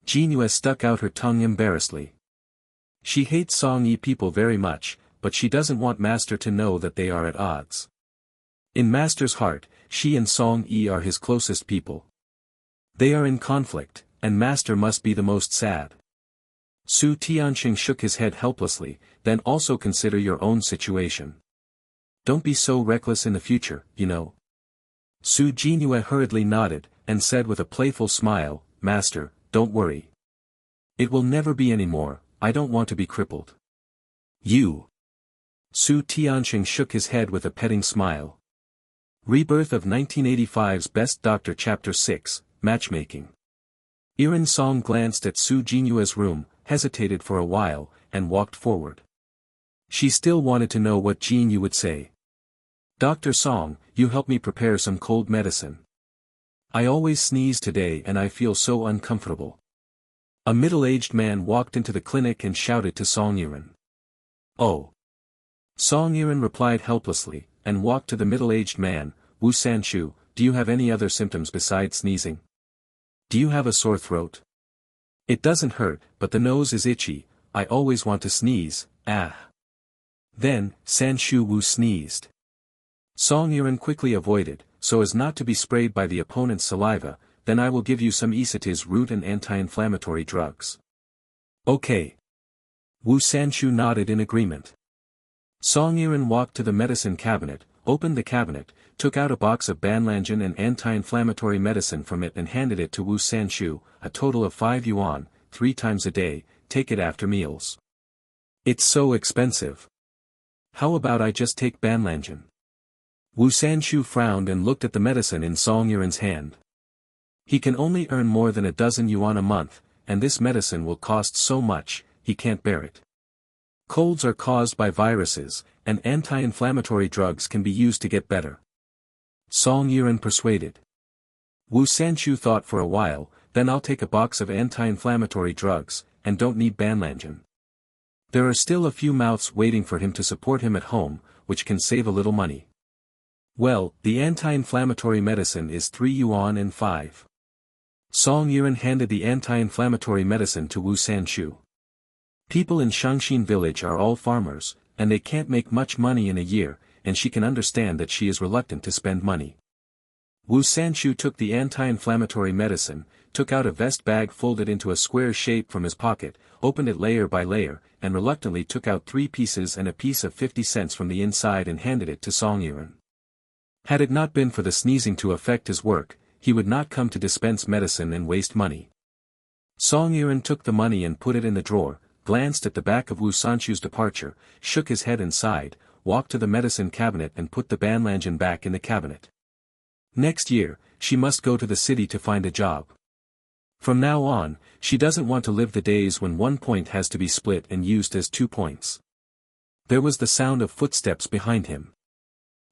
Jinhua stuck out her tongue embarrassedly. She hates Song Yi people very much, but she doesn't want Master to know that they are at odds. In Master's heart, she and Song Yi are his closest people. They are in conflict, and Master must be the most sad. Su Tianqing shook his head helplessly, then also consider your own situation. Don't be so reckless in the future, you know. Su Jinhua hurriedly nodded, and said with a playful smile, Master, don't worry. It will never be any more, I don't want to be crippled. You. Su Tianqing shook his head with a petting smile. Rebirth of 1985's Best Doctor Chapter 6, Matchmaking. Iren Song glanced at Su Jinhua's room, hesitated for a while, and walked forward. She still wanted to know what Jinyu would say. Dr. Song, you help me prepare some cold medicine. I always sneeze today and I feel so uncomfortable. A middle-aged man walked into the clinic and shouted to Song Yiren. Oh. Song Yiren replied helplessly, and walked to the middle-aged man. Wu Sanshu, do you have any other symptoms besides sneezing? Do you have a sore throat? It doesn't hurt, but the nose is itchy. I always want to sneeze, ah. Then, San Shu Wu sneezed. Song Yuan quickly avoided, so as not to be sprayed by the opponent's saliva. Then I will give you some Isatis root and anti-inflammatory drugs. Okay. Wu Sanshu nodded in agreement. Song Yuan walked to the medicine cabinet, opened the cabinet, took out a box of Banlangen and anti-inflammatory medicine from it and handed it to Wu Sanshu, a total of 5 yuan, 3 times a day, take it after meals. It's so expensive. How about I just take Banlangen? Wu Sanshu frowned and looked at the medicine in Song Yuan's hand. He can only earn more than a dozen yuan a month, and this medicine will cost so much, he can't bear it. Colds are caused by viruses, and anti-inflammatory drugs can be used to get better. Song Yuan persuaded. Wu Sanshu thought for a while, then I'll take a box of anti-inflammatory drugs, and don't need Banlangen. There are still a few mouths waiting for him to support him at home, which can save a little money. Well, the anti-inflammatory medicine is 3 yuan and 5. Song Yuan handed the anti-inflammatory medicine to Wu Sanshu. People in Shangxin village are all farmers, and they can't make much money in a year, and she can understand that she is reluctant to spend money. Wu Sanshu took the anti-inflammatory medicine, took out a vest bag folded into a square shape from his pocket, opened it layer by layer, and reluctantly took out 3 pieces and a piece of 50 cents from the inside and handed it to Song Yuan. Had it not been for the sneezing to affect his work, he would not come to dispense medicine and waste money. Song Yuan took the money and put it in the drawer, glanced at the back of Wu Sanshu's departure, shook his head and sighed, walked to the medicine cabinet and put the Banlangen back in the cabinet. Next year, she must go to the city to find a job. From now on, she doesn't want to live the days when 1 point has to be split and used as 2 points. There was the sound of footsteps behind him.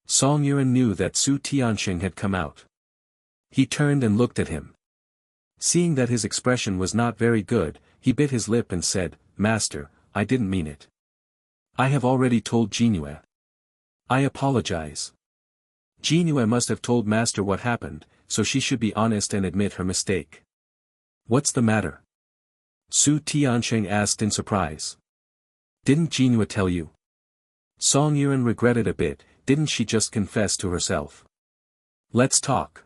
Song Yuan knew that Su Tianxing had come out. He turned and looked at him. Seeing that his expression was not very good, he bit his lip and said, "Master, I didn't mean it. I have already told Jinue. I apologize." Jinue must have told Master what happened, so she should be honest and admit her mistake. "What's the matter?" Su Tianxing asked in surprise. "Didn't Jinue tell you?" Song Yuan regretted a bit, didn't she just confess to herself? "Let's talk."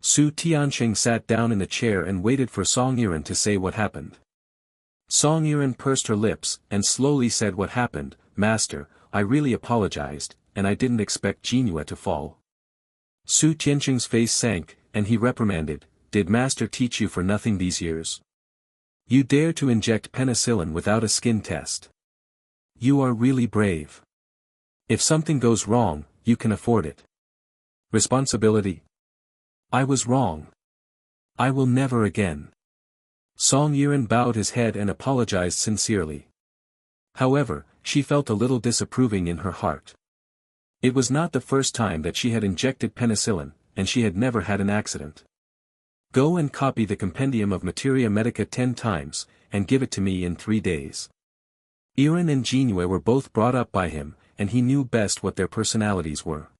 Su Tianxing sat down in the chair and waited for Song Yuan to say what happened. Song Yuan pursed her lips and slowly said what happened. "Master, I really apologized, and I didn't expect Jinue to fall." Su Tianxing's face sank, and he reprimanded, "Did Master teach you for nothing these years? You dare to inject penicillin without a skin test. You are really brave. If something goes wrong, you can afford it. Responsibility? I was wrong. I will never again." Song Yuan bowed his head and apologized sincerely. However, she felt a little disapproving in her heart. It was not the first time that she had injected penicillin, and she had never had an accident. "Go and copy the compendium of Materia Medica 10 times, and give it to me in 3 days." Iran and Jinue were both brought up by him, and he knew best what their personalities were.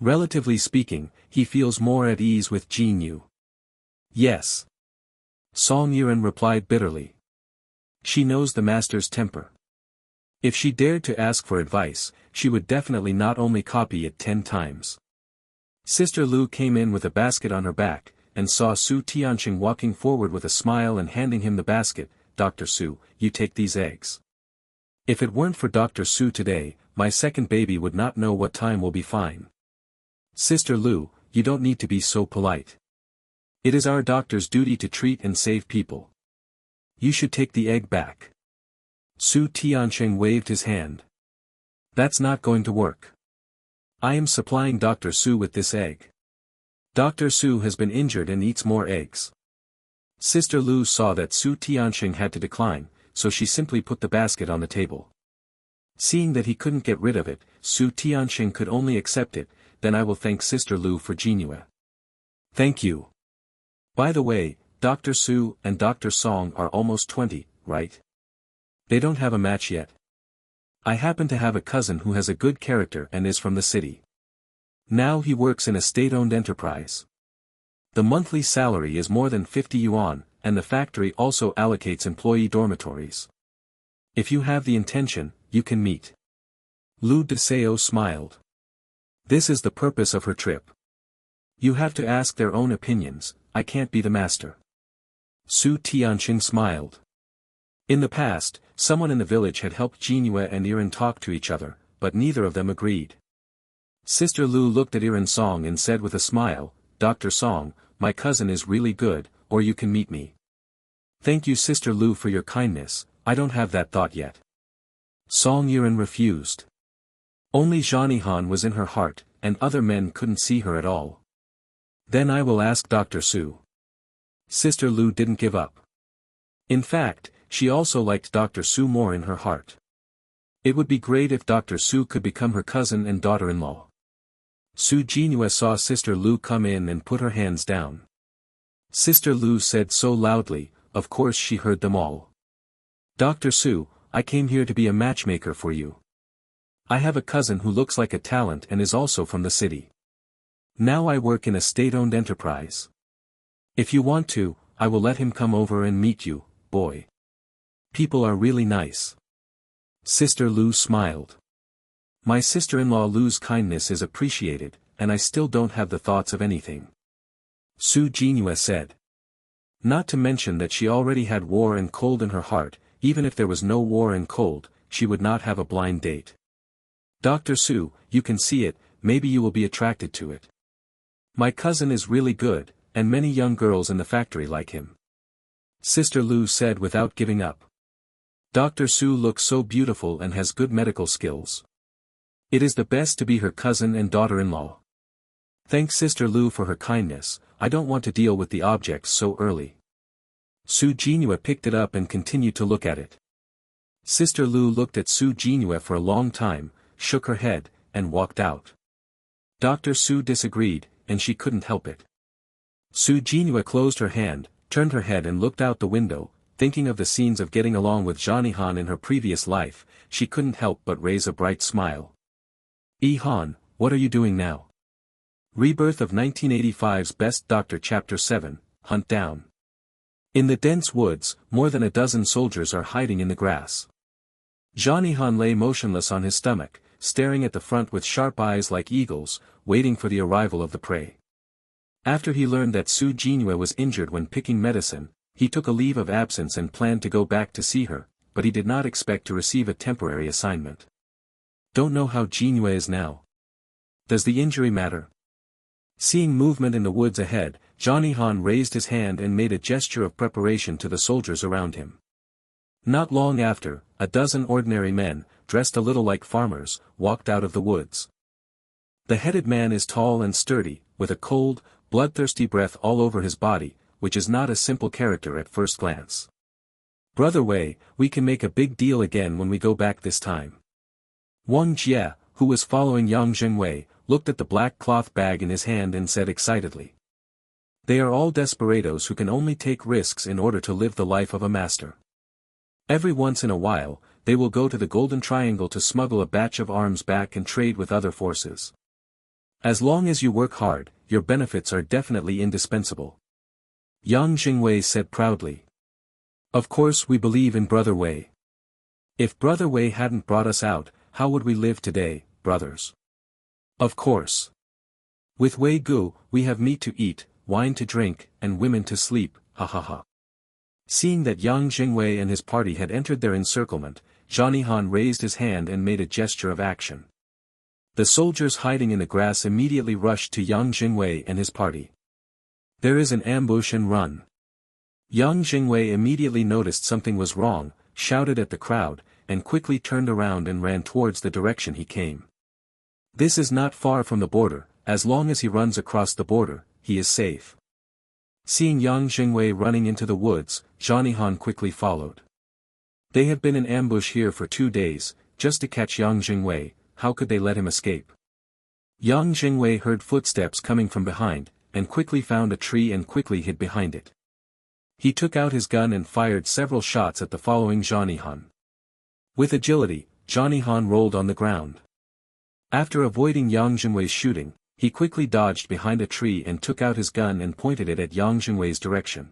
Relatively speaking, he feels more at ease with Jinue. "Yes." Song Yuan replied bitterly. She knows the master's temper. If she dared to ask for advice, she would definitely not only copy it 10 times. Sister Lu came in with a basket on her back, and saw Su Tianxing walking forward with a smile and handing him the basket. "Dr. Su, you take these eggs. If it weren't for Dr. Su today, my second baby would not know what time will be fine." "Sister Lu, you don't need to be so polite. It is our doctor's duty to treat and save people. You should take the egg back." Su Tianxing waved his hand. "That's not going to work. I am supplying Dr. Su with this egg. Dr. Su has been injured and eats more eggs." Sister Lu saw that Su Tianxing had to decline, so she simply put the basket on the table. Seeing that he couldn't get rid of it, Su Tianxing could only accept it. "Then I will thank Sister Lu for Jinue." "Thank you. By the way, Dr. Su and Dr. Song are almost 20, right? They don't have a match yet. I happen to have a cousin who has a good character and is from the city. Now he works in a state-owned enterprise. The monthly salary is more than 50 yuan, and the factory also allocates employee dormitories. If you have the intention, you can meet. Lu Deseo smiled. This is the purpose of her trip. You have to ask their own opinions, I can't be the master. Su Tianqing smiled. In the past, someone in the village had helped Jinhua and Iran talk to each other, but neither of them agreed. Sister Lu looked at Iran Song and said with a smile, Dr. Song, my cousin is really good, or you can meet me. Thank you Sister Lu for your kindness, I don't have that thought yet. Song Yiran refused. Only Zhanihan was in her heart, and other men couldn't see her at all. Then I will ask Dr. Su. Sister Lu didn't give up. In fact, she also liked Dr. Su more in her heart. It would be great if Dr. Su could become her cousin and daughter-in-law. Su Jinhua saw Sister Lu come in and put her hands down. Sister Lu said so loudly, of course she heard them all. Dr. Su, I came here to be a matchmaker for you. I have a cousin who looks like a talent and is also from the city. Now I work in a state-owned enterprise. If you want to, I will let him come over and meet you, boy. People are really nice. Sister Lu smiled. My sister-in-law Lu's kindness is appreciated, and I still don't have the thoughts of anything. Su Jinhua said. Not to mention that she already had war and cold in her heart, even if there was no war and cold, she would not have a blind date. Dr. Su, you can see it, maybe you will be attracted to it. My cousin is really good, and many young girls in the factory like him. Sister Lu said without giving up. Dr. Su looks so beautiful and has good medical skills. It is the best to be her cousin and daughter-in-law. Thank Sister Lu for her kindness, I don't want to deal with the objects so early. Su Jinhua picked it up and continued to look at it. Sister Lu looked at Su Jinhua for a long time, shook her head, and walked out. Dr. Su disagreed, and she couldn't help it. Su Jinhua closed her hand, turned her head and looked out the window, thinking of the scenes of getting along with Zhanihan in her previous life, she couldn't help but raise a bright smile. Han, what are you doing now? Rebirth of 1985's Best Doctor Chapter 7, Hunt Down. In the dense woods, more than a dozen soldiers are hiding in the grass. Zhanihan lay motionless on his stomach, staring at the front with sharp eyes like eagles, waiting for the arrival of the prey. After he learned that Su Jinhua was injured when picking medicine, he took a leave of absence and planned to go back to see her, but he did not expect to receive a temporary assignment. Don't know how Jinhua is now. Does the injury matter? Seeing movement in the woods ahead, Zhanihan raised his hand and made a gesture of preparation to the soldiers around him. Not long after, a dozen ordinary men, dressed a little like farmers, walked out of the woods. The headed man is tall and sturdy, with a cold, bloodthirsty breath all over his body, which is not a simple character at first glance. Brother Wei, we can make a big deal again when we go back this time. Wang Jie, who was following Yang Zhengwei, looked at the black cloth bag in his hand and said excitedly. They are all desperados who can only take risks in order to live the life of a master. Every once in a while, they will go to the Golden Triangle to smuggle a batch of arms back and trade with other forces. As long as you work hard, your benefits are definitely indispensable. Yang Jingwei said proudly. Of course we believe in Brother Wei. If Brother Wei hadn't brought us out, how would we live today, brothers? Of course. With Wei Gu, we have meat to eat, wine to drink, and women to sleep, ha ha ha. Seeing that Yang Jingwei and his party had entered their encirclement, Zhanihan raised his hand and made a gesture of action. The soldiers hiding in the grass immediately rushed to Yang Jingwei and his party. There is an ambush and run. Yang Jingwei immediately noticed something was wrong, shouted at the crowd, and quickly turned around and ran towards the direction he came. This is not far from the border, as long as he runs across the border, he is safe. Seeing Yang Jingwei running into the woods, Zhanihan quickly followed. They have been in ambush here for 2 days, just to catch Yang Jingwei, how could they let him escape? Yang Jingwei heard footsteps coming from behind, and quickly found a tree and quickly hid behind it. He took out his gun and fired several shots at the following Zhanihan. With agility, Zhanihan rolled on the ground. After avoiding Yang Jingwei's shooting, he quickly dodged behind a tree and took out his gun and pointed it at Yang Jingwei's direction.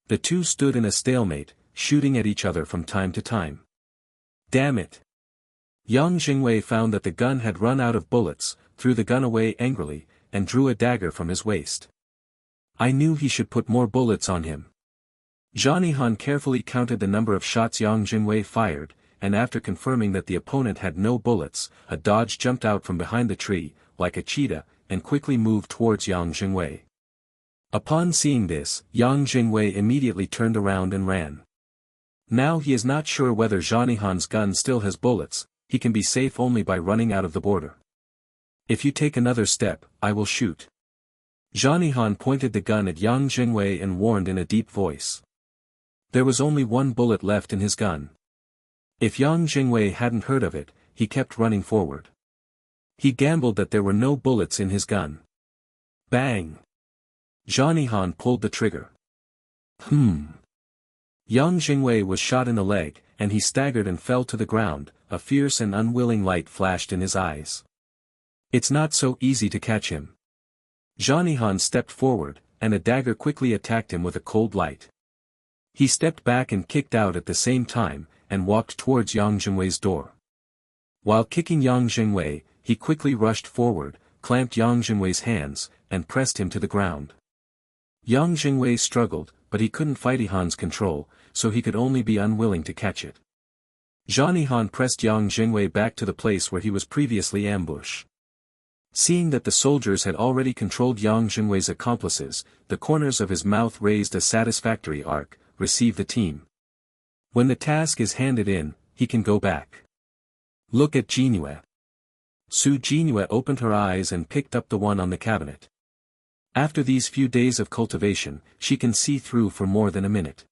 The two stood in a stalemate, shooting at each other from time to time. Damn it. Yang Jingwei found that the gun had run out of bullets, threw the gun away angrily, and drew a dagger from his waist. I knew he should put more bullets on him. Johnny Han carefully counted the number of shots Yang Jingwei fired, and after confirming that the opponent had no bullets, a dodge jumped out from behind the tree, like a cheetah, and quickly moved towards Yang Jingwei. Upon seeing this, Yang Jingwei immediately turned around and ran. Now he is not sure whether Johnny Han's gun still has bullets, he can be safe only by running out of the border. If you take another step, I will shoot. Johnny Han pointed the gun at Yang Jingwei and warned in a deep voice. There was only one bullet left in his gun. If Yang Jingwei hadn't heard of it, he kept running forward. He gambled that there were no bullets in his gun. Bang! Johnny Han pulled the trigger. Yang Jingwei was shot in the leg, and he staggered and fell to the ground, a fierce and unwilling light flashed in his eyes. It's not so easy to catch him. Johnny Han stepped forward, and a dagger quickly attacked him with a cold light. He stepped back and kicked out at the same time, and walked towards Yang Jingwei's door. While kicking Yang Jingwei, he quickly rushed forward, clamped Yang Jingwei's hands, and pressed him to the ground. Yang Jingwei struggled, but he couldn't fight Han's control, so he could only be unwilling to catch it. Johnny Han pressed Yang Jingwei back to the place where he was previously ambushed. Seeing that the soldiers had already controlled Yang Jingwei's accomplices, the corners of his mouth raised a satisfactory arc, receive the team. When the task is handed in, he can go back. Look at Jinue. Su Jinue opened her eyes and picked up the one on the cabinet. After these few days of cultivation, she can see through for more than a minute.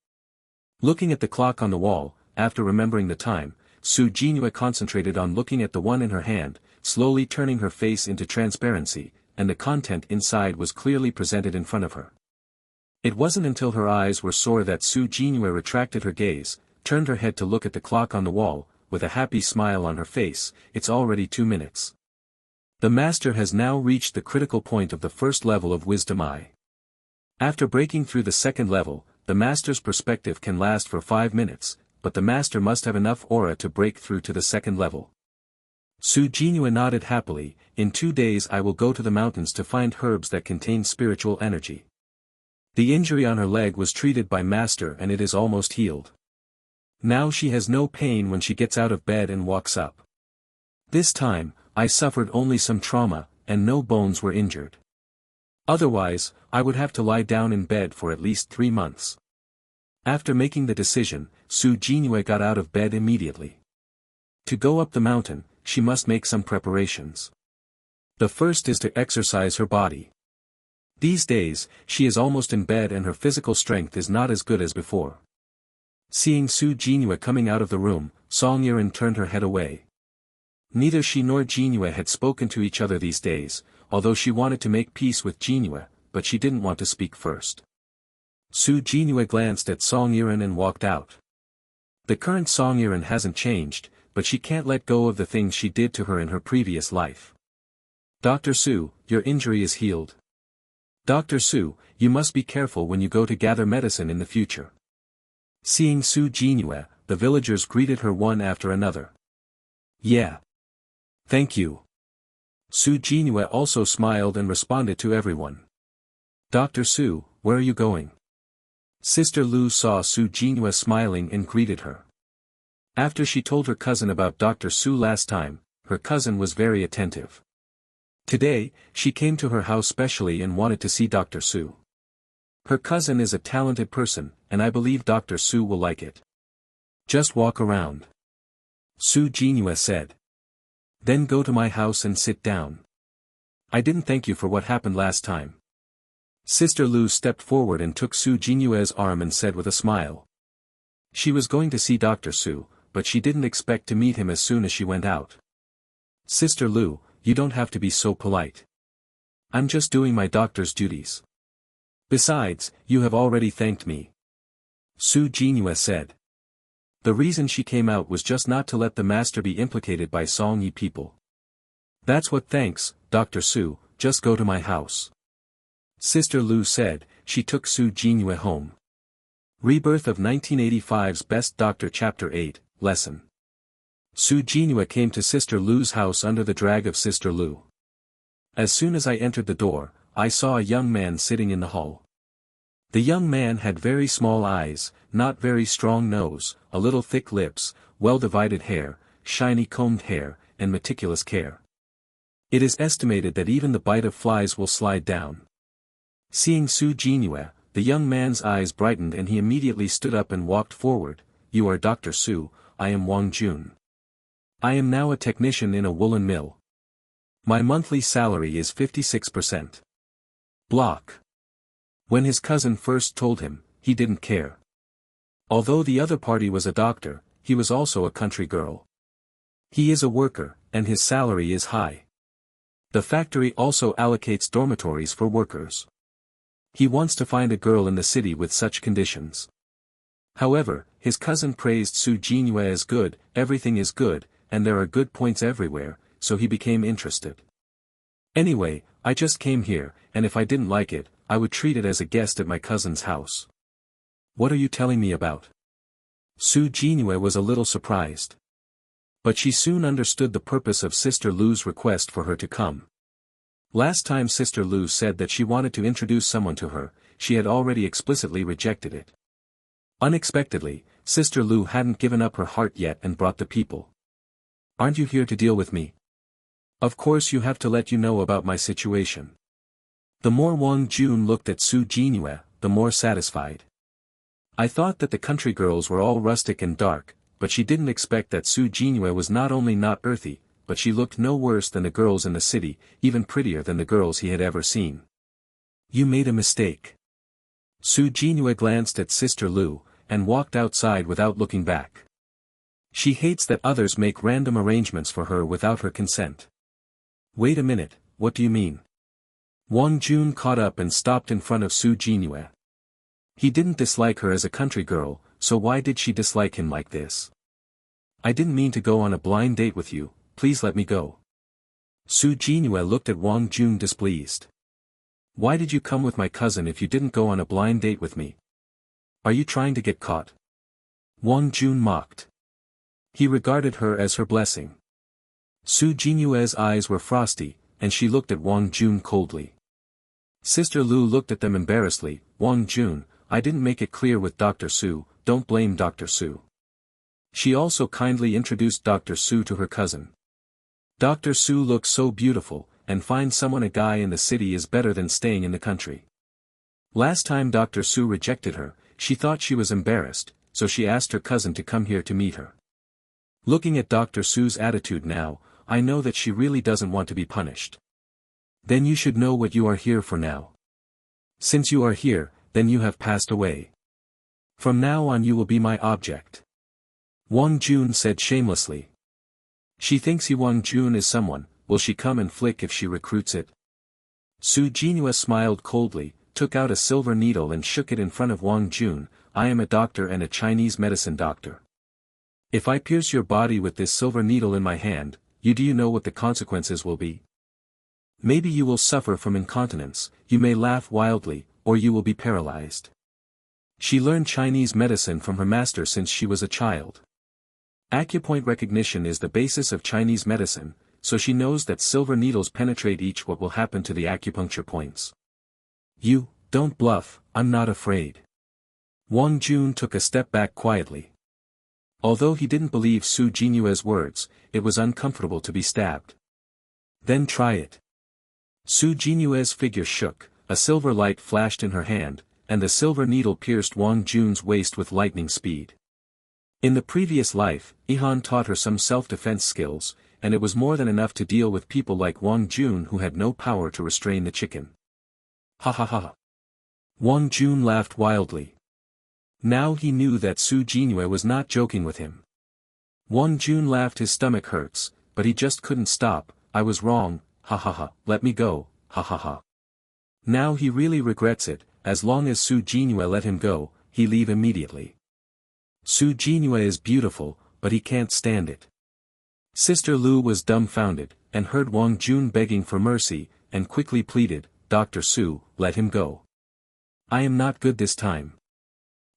Looking at the clock on the wall, after remembering the time, Su Jinue concentrated on looking at the one in her hand, slowly turning her face into transparency, and the content inside was clearly presented in front of her. It wasn't until her eyes were sore that Su Jinue retracted her gaze, turned her head to look at the clock on the wall, with a happy smile on her face. It's already 2 minutes. The master has now reached the critical point of the first level of Wisdom I. After breaking through the second level, the master's perspective can last for 5 minutes, but the master must have enough aura to break through to the second level. Su Jinue nodded happily. In 2 days I will go to the mountains to find herbs that contain spiritual energy. The injury on her leg was treated by master and it is almost healed. Now she has no pain when she gets out of bed and walks up. This time, I suffered only some trauma, and no bones were injured. Otherwise, I would have to lie down in bed for at least 3 months. After making the decision, Su Jinue got out of bed immediately. To go up the mountain, she must make some preparations. The first is to exercise her body. These days, she is almost in bed and her physical strength is not as good as before. Seeing Su Jinue coming out of the room, Song Yiren turned her head away. Neither she nor Jinue had spoken to each other these days, although she wanted to make peace with Jinue, but she didn't want to speak first. Su Jinue glanced at Song Yiren and walked out. The current Song Yiren hasn't changed, but she can't let go of the things she did to her in her previous life. Dr. Su, your injury is healed. Dr. Su, you must be careful when you go to gather medicine in the future. Seeing Su Jinue, the villagers greeted her one after another. Yeah. Thank you. Su Jinue also smiled and responded to everyone. Dr. Su, where are you going? Sister Lu saw Su Jinue smiling and greeted her. After she told her cousin about Dr. Su last time, her cousin was very attentive. Today, she came to her house specially and wanted to see Dr. Su. Her cousin is a talented person, and I believe Dr. Su will like it. Just walk around. Su Jinue said. Then go to my house and sit down. I didn't thank you for what happened last time. Sister Lu stepped forward and took Su Jinue's arm and said with a smile. She was going to see Dr. Su, but she didn't expect to meet him as soon as she went out. Sister Lu, you don't have to be so polite. I'm just doing my doctor's duties. Besides, you have already thanked me. Su Jinue said. The reason she came out was just not to let the master be implicated by Song Yi people. That's what thanks, Dr. Su, just go to my house. Sister Lu said. She took Su Jinue home. Rebirth of 1985's Best Doctor Chapter 8, Lesson Su Jinhua came to Sister Lu's house under the drag of Sister Lu. As soon as I entered the door, I saw a young man sitting in the hall. The young man had very small eyes, not very strong nose, a little thick lips, well-divided hair, shiny combed hair, and meticulous care. It is estimated that even the bite of flies will slide down. Seeing Su Jinhua, the young man's eyes brightened and he immediately stood up and walked forward. "You are Dr. Su, I am Wang Jun. I am now a technician in a woolen mill. My monthly salary is 56%. Block." When his cousin first told him, he didn't care. Although the other party was a doctor, he was also a country girl. He is a worker, and his salary is high. The factory also allocates dormitories for workers. He wants to find a girl in the city with such conditions. However, his cousin praised Su Jinhua as good, everything is good, and there are good points everywhere, so he became interested. "Anyway, I just came here, and if I didn't like it, I would treat it as a guest at my cousin's house." "What are you telling me about?" Su Jinhua was a little surprised. But she soon understood the purpose of Sister Lu's request for her to come. Last time Sister Lu said that she wanted to introduce someone to her, she had already explicitly rejected it. Unexpectedly, Sister Lu hadn't given up her heart yet and brought the people. "Aren't you here to deal with me?" "Of course you have to let you know about my situation." The more Wang Jun looked at Su Jinhua, the more satisfied. I thought that the country girls were all rustic and dark, but she didn't expect that Su Jinhua was not only not earthy, but she looked no worse than the girls in the city, even prettier than the girls he had ever seen. "You made a mistake." Su Jinhua glanced at Sister Lu, and walked outside without looking back. She hates that others make random arrangements for her without her consent. "Wait a minute, what do you mean?" Wang Jun caught up and stopped in front of Su Jinhua. He didn't dislike her as a country girl, so why did she dislike him like this? "I didn't mean to go on a blind date with you, please let me go." Su Jinhua looked at Wang Jun displeased. "Why did you come with my cousin if you didn't go on a blind date with me? Are you trying to get caught?" Wang Jun mocked. He regarded her as her blessing. Su Jinhua's eyes were frosty, and she looked at Wang Jun coldly. Sister Lu looked at them embarrassedly. "Wang Jun, I didn't make it clear with Dr. Su, don't blame Dr. Su." She also kindly introduced Dr. Su to her cousin. "Dr. Su looks so beautiful, and find someone a guy in the city is better than staying in the country." Last time Dr. Su rejected her, she thought she was embarrassed, so she asked her cousin to come here to meet her. Looking at Dr. Su's attitude now, I know that she really doesn't want to be punished. "Then you should know what you are here for now. Since you are here, then you have passed away. From now on you will be my object." Wang Jun said shamelessly. She thinks Wang Jun is someone, will she come and flick if she recruits it? Su Jinhua smiled coldly, took out a silver needle and shook it in front of Wang Jun. "I am a doctor and a Chinese medicine doctor. If I pierce your body with this silver needle in my hand, do you know what the consequences will be? Maybe you will suffer from incontinence, you may laugh wildly, or you will be paralyzed." She learned Chinese medicine from her master since she was a child. Acupoint recognition is the basis of Chinese medicine, so she knows that silver needles penetrate each what will happen to the acupuncture points. "You, don't bluff, I'm not afraid." Wang Jun took a step back quietly. Although he didn't believe Su Jinhua's words, it was uncomfortable to be stabbed. "Then try it." Su Jinhua's figure shook, a silver light flashed in her hand, and the silver needle pierced Wang Jun's waist with lightning speed. In the previous life, Ihan taught her some self-defense skills, and it was more than enough to deal with people like Wang Jun who had no power to restrain the chicken. "Ha ha ha." Wang Jun laughed wildly. Now he knew that Su Jinhua was not joking with him. Wang Jun laughed, his stomach hurts, but he just couldn't stop. "I was wrong, ha ha ha, let me go, ha ha ha." Now he really regrets it. As long as Su Jinhua let him go, he leave immediately. Su Jinhua is beautiful, but he can't stand it. Sister Lu was dumbfounded, and heard Wang Jun begging for mercy, and quickly pleaded, "Dr. Su, let him go. I am not good this time.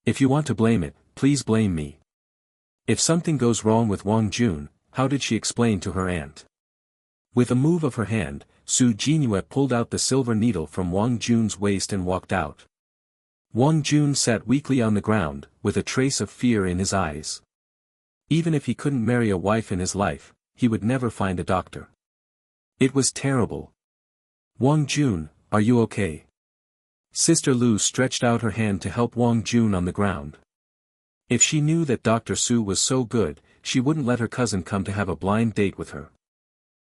If you want to blame it, please blame me. If something goes wrong with Wang Jun, how did she explain to her aunt? With a move of her hand, Su Jinue pulled out the silver needle from Wang Jun's waist and walked out. Wang Jun sat weakly on the ground, with a trace of fear in his eyes. Even if he couldn't marry a wife in his life, he would never find a doctor. It was terrible. Wang Jun, are you okay? Sister Lu stretched out her hand to help Wang Jun on the ground. If she knew that Dr. Su was so good, she wouldn't let her cousin come to have a blind date with her.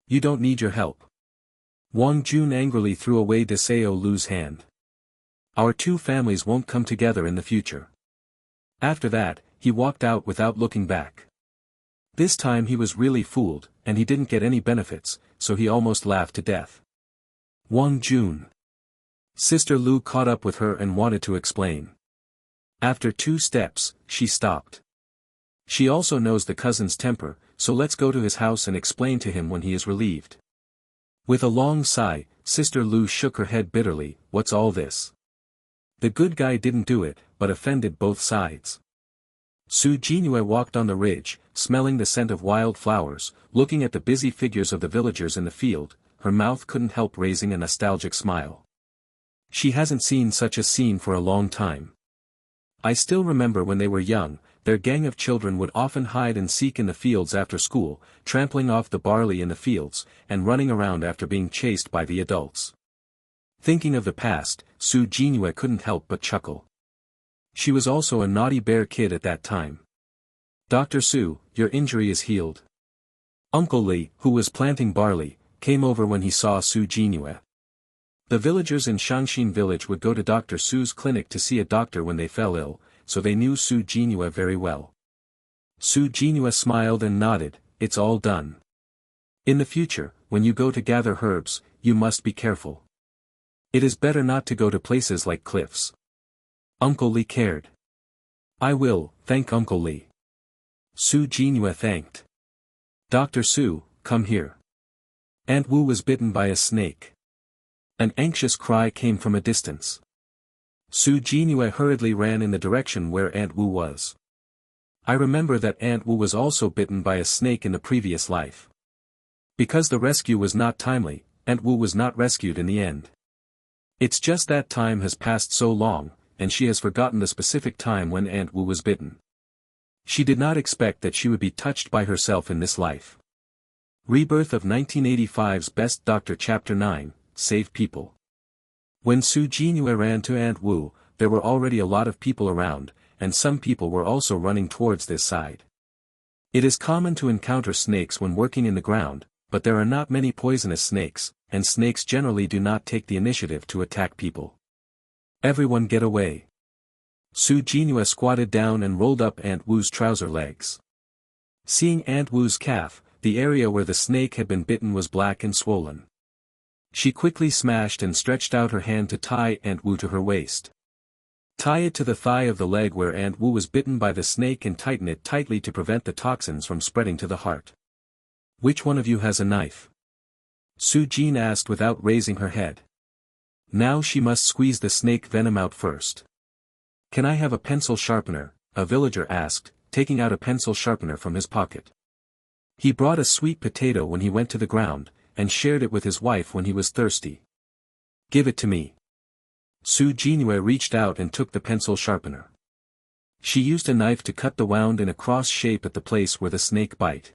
You don't need your help. Wang Jun angrily threw away Deseo Lu's hand. Our two families won't come together in the future. After that, he walked out without looking back. This time he was really fooled, and he didn't get any benefits, so he almost laughed to death. Wang Jun. Sister Lu caught up with her and wanted to explain. After 2 steps, she stopped. She also knows the cousin's temper, so let's go to his house and explain to him when he is relieved. With a long sigh, Sister Lu shook her head bitterly, what's all this? The good guy didn't do it, but offended both sides. Su Jinue walked on the ridge, smelling the scent of wild flowers, looking at the busy figures of the villagers in the field, her mouth couldn't help raising a nostalgic smile. She hasn't seen such a scene for a long time. I still remember when they were young, their gang of children would often hide and seek in the fields after school, trampling off the barley in the fields, and running around after being chased by the adults. Thinking of the past, Su Jinue couldn't help but chuckle. She was also a naughty bear kid at that time. Dr. Su, your injury is healed. Uncle Li, who was planting barley, came over when he saw Su Jinue. The villagers in Shangshin village would go to Dr. Su's clinic to see a doctor when they fell ill, so they knew Su Jinue very well. Su Jinue smiled and nodded, it's all done. In the future, when you go to gather herbs, you must be careful. It is better not to go to places like cliffs. Uncle Li cared. I will, thank Uncle Li. Su Jinue thanked. Dr. Su, come here. Aunt Wu was bitten by a snake. An anxious cry came from a distance. Su Jinue hurriedly ran in the direction where Aunt Wu was. I remember that Aunt Wu was also bitten by a snake in the previous life. Because the rescue was not timely, Aunt Wu was not rescued in the end. It's just that time has passed so long, and she has forgotten the specific time when Aunt Wu was bitten. She did not expect that she would be touched by herself in this life. Rebirth of 1985's Best Doctor Chapter 9, Save People. When Su Jinue ran to Aunt Wu, there were already a lot of people around, and some people were also running towards this side. It is common to encounter snakes when working in the ground, but there are not many poisonous snakes, and snakes generally do not take the initiative to attack people. Everyone get away. Su Jinue squatted down and rolled up Aunt Wu's trouser legs. Seeing Aunt Wu's calf, the area where the snake had been bitten was black and swollen. She quickly smashed and stretched out her hand to tie Aunt Wu to her waist. Tie it to the thigh of the leg where Aunt Wu was bitten by the snake and tighten it tightly to prevent the toxins from spreading to the heart. Which one of you has a knife? Su Jin asked without raising her head. Now she must squeeze the snake venom out first. Can I have a pencil sharpener? A villager asked, taking out a pencil sharpener from his pocket. He brought a sweet potato when he went to the ground, and shared it with his wife when he was thirsty. Give it to me. Su Jinue reached out and took the pencil sharpener. She used a knife to cut the wound in a cross shape at the place where the snake bite.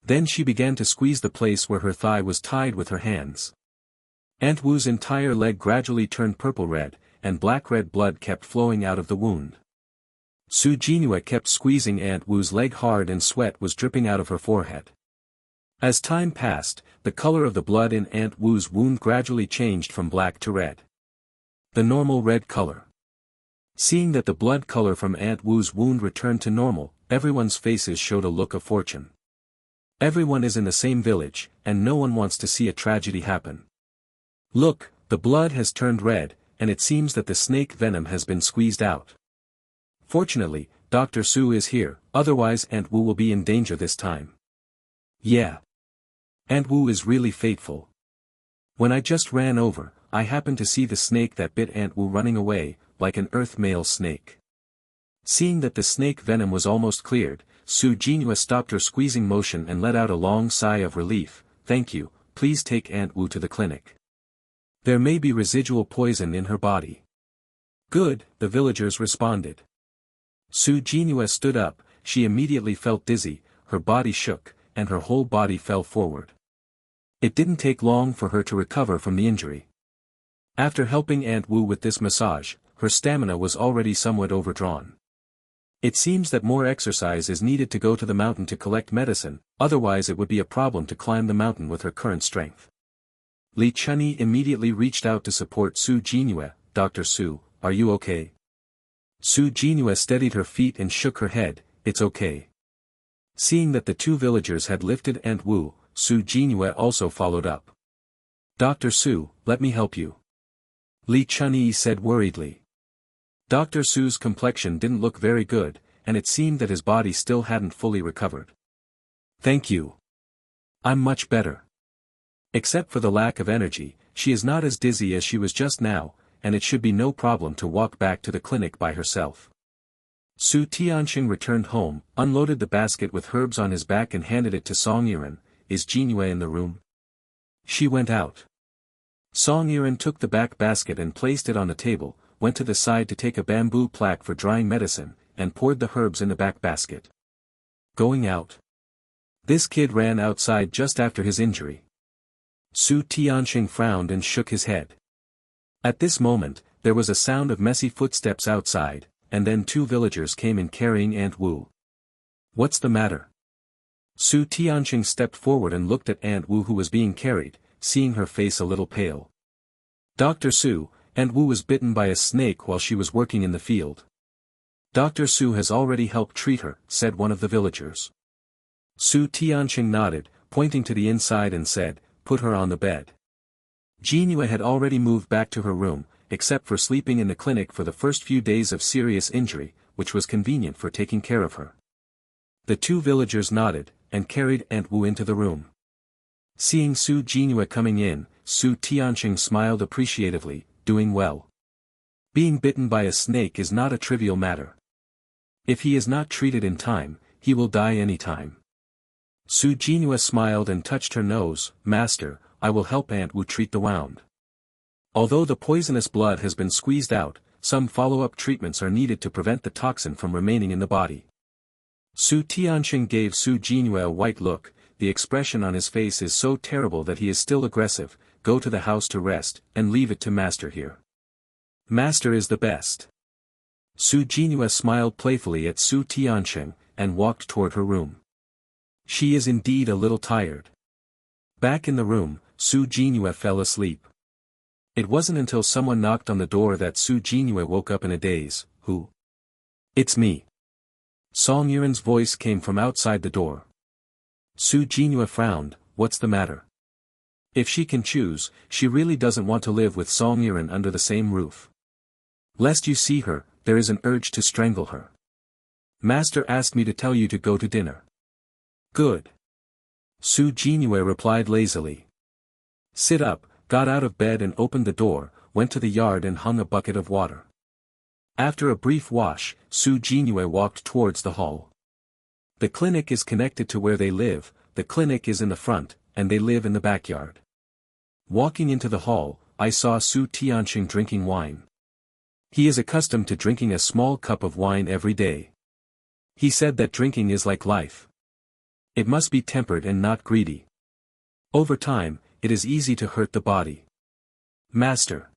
Then she began to squeeze the place where her thigh was tied with her hands. Aunt Wu's entire leg gradually turned purple-red, and black-red blood kept flowing out of the wound. Su Jinue kept squeezing Aunt Wu's leg hard and sweat was dripping out of her forehead. As time passed, the color of the blood in Aunt Wu's wound gradually changed from black to red. The normal red color. Seeing that the blood color from Aunt Wu's wound returned to normal, everyone's faces showed a look of fortune. Everyone is in the same village, and no one wants to see a tragedy happen. Look, the blood has turned red, and it seems that the snake venom has been squeezed out. Fortunately, Dr. Su is here, otherwise Aunt Wu will be in danger this time. Yeah. Aunt Wu is really faithful. When I just ran over, I happened to see the snake that bit Aunt Wu running away, like an earth male snake. Seeing that the snake venom was almost cleared, Su Jinhua stopped her squeezing motion and let out a long sigh of relief. Thank you, please take Aunt Wu to the clinic. There may be residual poison in her body. Good, the villagers responded. Su Jinhua stood up, she immediately felt dizzy, her body shook, and her whole body fell forward. It didn't take long for her to recover from the injury. After helping Aunt Wu with this massage, her stamina was already somewhat overdrawn. It seems that more exercise is needed to go to the mountain to collect medicine, otherwise it would be a problem to climb the mountain with her current strength. Li Chunyi immediately reached out to support Su Jinhua. Dr. Su, are you okay? Su Jinhua steadied her feet and shook her head. It's okay. Seeing that the two villagers had lifted Aunt Wu, Su Jinhua also followed up. Dr. Su, let me help you. Li Chunyi said worriedly. Dr. Su's complexion didn't look very good, and it seemed that his body still hadn't fully recovered. Thank you. I'm much better. Except for the lack of energy, she is not as dizzy as she was just now, and it should be no problem to walk back to the clinic by herself. Su Tianxing returned home, unloaded the basket with herbs on his back and handed it to Song Yiren. Is Jinhua in the room? She went out. Song Yiren took the back basket and placed it on the table, went to the side to take a bamboo plaque for drying medicine, and poured the herbs in the back basket. Going out. This kid ran outside just after his injury. Su Tianxing frowned and shook his head. At this moment, there was a sound of messy footsteps outside, and then two villagers came in carrying Aunt Wu. What's the matter? Su Tianxing stepped forward and looked at Aunt Wu who was being carried, seeing her face a little pale. Dr. Su, Aunt Wu was bitten by a snake while she was working in the field. Dr. Su has already helped treat her, said one of the villagers. Su Tianxing nodded, pointing to the inside and said, put her on the bed. Jinhua had already moved back to her room, except for sleeping in the clinic for the first few days of serious injury, which was convenient for taking care of her. The two villagers nodded, and carried Aunt Wu into the room. Seeing Su Jinhua coming in, Su Tianxing smiled appreciatively, doing well. Being bitten by a snake is not a trivial matter. If he is not treated in time, he will die any time. Su Jinhua smiled and touched her nose. Master, I will help Aunt Wu treat the wound. Although the poisonous blood has been squeezed out, some follow-up treatments are needed to prevent the toxin from remaining in the body. Su Tianxing gave Su Jinhua a white look. The expression on his face is so terrible that he is still aggressive. Go to the house to rest, and leave it to Master here. Master is the best. Su Jinhua smiled playfully at Su Tianxing, and walked toward her room. She is indeed a little tired. Back in the room, Su Jinhua fell asleep. It wasn't until someone knocked on the door that Su Jinhua woke up in a daze. Who? It's me. Song Yiren's voice came from outside the door. Su Jinhua frowned. What's the matter? If she can choose, she really doesn't want to live with Song Yiren under the same roof. Lest you see her, there is an urge to strangle her. Master asked me to tell you to go to dinner. Good. Su Jinhua replied lazily. Sit up, got out of bed and opened the door, went to the yard and hung a bucket of water. After a brief wash, Su Jinhua walked towards the hall. The clinic is connected to where they live, the clinic is in the front, and they live in the backyard. Walking into the hall, I saw Su Tianxing drinking wine. He is accustomed to drinking a small cup of wine every day. He said that drinking is like life. It must be tempered and not greedy. Over time, it is easy to hurt the body. Master.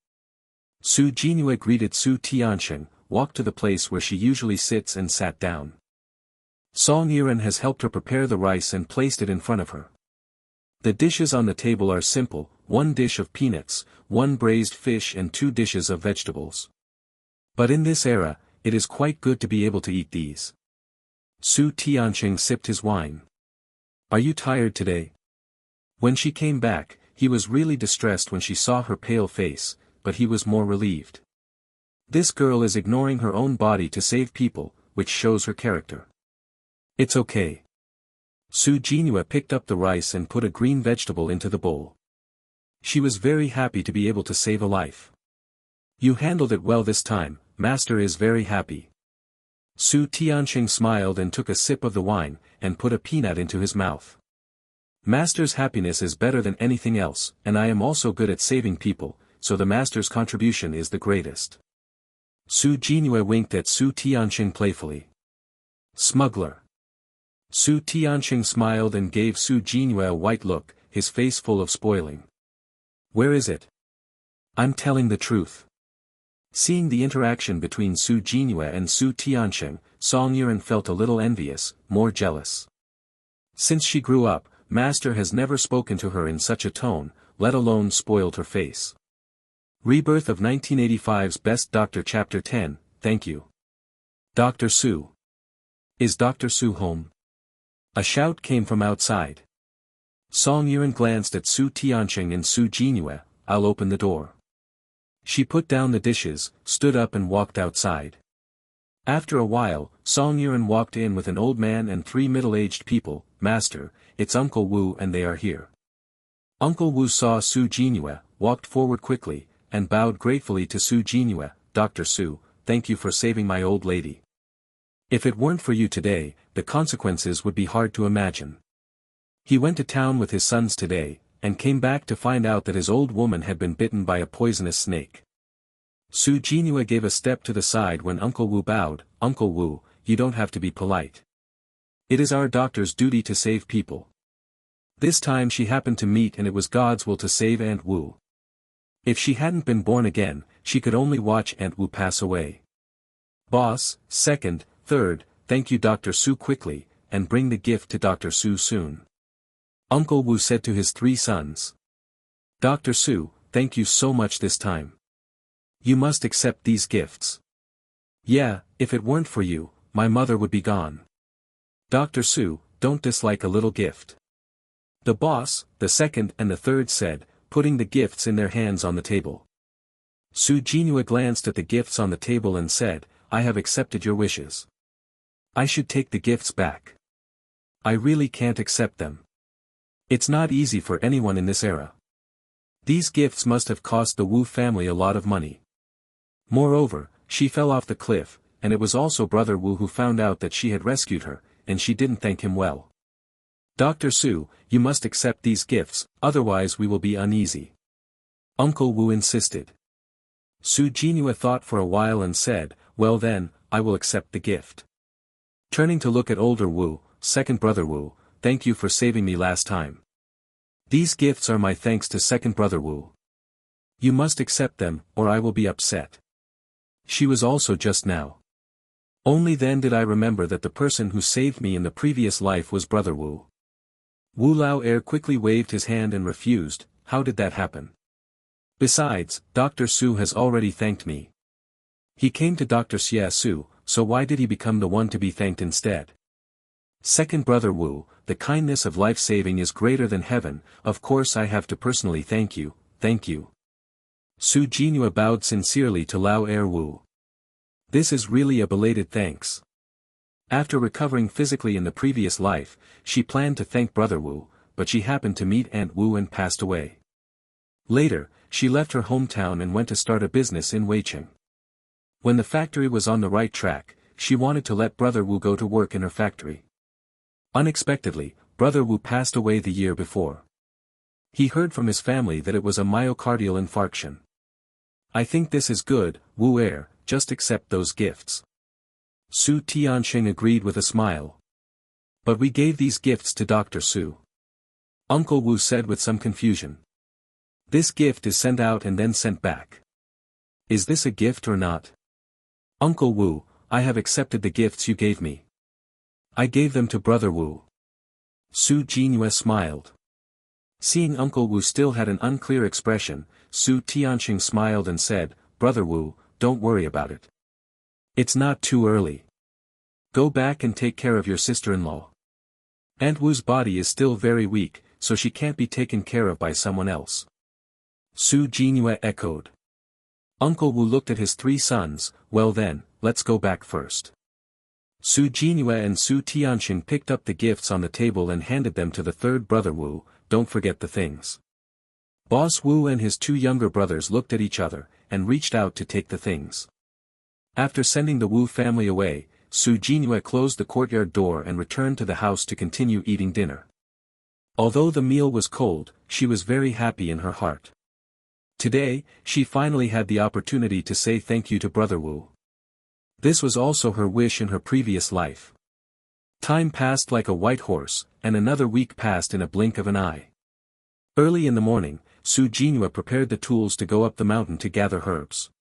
Su Jinhua greeted Su Tianxing, walked to the place where she usually sits and sat down. Song Yiren has helped her prepare the rice and placed it in front of her. The dishes on the table are simple, 1 dish of peanuts, 1 braised fish and 2 dishes of vegetables. But in this era, it is quite good to be able to eat these. Su Tianxing sipped his wine. Are you tired today? When she came back, he was really distressed when she saw her pale face, but he was more relieved. This girl is ignoring her own body to save people, which shows her character. It's okay. Su Jinhua picked up the rice and put a green vegetable into the bowl. She was very happy to be able to save a life. You handled it well this time, Master is very happy. Su Tianqing smiled and took a sip of the wine, and put a peanut into his mouth. Master's happiness is better than anything else, and I am also good at saving people, so the master's contribution is the greatest. Su Jinue winked at Su Tianqing playfully. Smuggler. Su Tianqing smiled and gave Su Jinue a white look, his face full of spoiling. Where is it? I'm telling the truth. Seeing the interaction between Su Jinue and Su Tianqing, Song Yuan felt a little envious, more jealous. Since she grew up, Master has never spoken to her in such a tone, let alone spoiled her face. Rebirth of 1985's Best Doctor Chapter 10, thank you. Dr. Su. Is Dr. Su home? A shout came from outside. Song Yuan glanced at Su Tianqing and Su Jinue. I'll open the door. She put down the dishes, stood up and walked outside. After a while, Song Yuan walked in with an old man and 3 middle-aged people. Master, it's Uncle Wu and they are here. Uncle Wu saw Su Jinue, walked forward quickly, and bowed gratefully to Su Jinue. Dr. Su, thank you for saving my old lady. If it weren't for you today, the consequences would be hard to imagine. He went to town with his sons today, and came back to find out that his old woman had been bitten by a poisonous snake. Su Jinue gave a step to the side when Uncle Wu bowed. Uncle Wu, you don't have to be polite. It is our doctor's duty to save people. This time she happened to meet and it was God's will to save Aunt Wu. If she hadn't been born again, she could only watch Aunt Wu pass away. Boss, second, third, thank you Dr. Su quickly, and bring the gift to Dr. Su soon. Uncle Wu said to his 3 sons. Dr. Su, thank you so much this time. You must accept these gifts. Yeah, if it weren't for you, my mother would be gone. Dr. Su, don't dislike a little gift. The boss, the second and the third said, putting the gifts in their hands on the table. Su Jinue glanced at the gifts on the table and said, I have accepted your wishes. I should take the gifts back. I really can't accept them. It's not easy for anyone in this era. These gifts must have cost the Wu family a lot of money. Moreover, she fell off the cliff, and it was also Brother Wu who found out that she had rescued her, and she didn't thank him well. Dr. Su, you must accept these gifts, otherwise we will be uneasy. Uncle Wu insisted. Su Jinue thought for a while and said, well then, I will accept the gift. Turning to look at older Wu, second Brother Wu, thank you for saving me last time. These gifts are my thanks to second Brother Wu. You must accept them, or I will be upset. She was also just now. Only then did I remember that the person who saved me in the previous life was Brother Wu. Wu Lao Er quickly waved his hand and refused. How did that happen? Besides, Dr. Su has already thanked me. He came to Dr. Xie Su, so why did he become the one to be thanked instead? Second Brother Wu, the kindness of life-saving is greater than heaven, of course I have to personally thank you, thank you. Su Jinue bowed sincerely to Lao Er Wu. This is really a belated thanks. After recovering physically in the previous life, she planned to thank Brother Wu, but she happened to meet Aunt Wu and passed away. Later, she left her hometown and went to start a business in Weiqing. When the factory was on the right track, she wanted to let Brother Wu go to work in her factory. Unexpectedly, Brother Wu passed away the year before. He heard from his family that it was a myocardial infarction. I think this is good, Wu Er, just accept those gifts. Su Tianqing agreed with a smile. But we gave these gifts to Dr. Su. Uncle Wu said with some confusion. This gift is sent out and then sent back. Is this a gift or not? Uncle Wu, I have accepted the gifts you gave me. I gave them to Brother Wu. Su Jinue smiled. Seeing Uncle Wu still had an unclear expression, Su Tianqing smiled and said, Brother Wu, don't worry about it. It's not too early. Go back and take care of your sister-in-law. Aunt Wu's body is still very weak, so she can't be taken care of by someone else. Su Jinue echoed. Uncle Wu looked at his 3 sons, well then, let's go back first. Su Jinue and Su Tianqing picked up the gifts on the table and handed them to the third Brother Wu, don't forget the things. Boss Wu and his 2 younger brothers looked at each other, and reached out to take the things. After sending the Wu family away, Su Jinue closed the courtyard door and returned to the house to continue eating dinner. Although the meal was cold, she was very happy in her heart. Today, she finally had the opportunity to say thank you to Brother Wu. This was also her wish in her previous life. Time passed like a white horse, and another week passed in a blink of an eye. Early in the morning, Su Jinue prepared the tools to go up the mountain to gather herbs.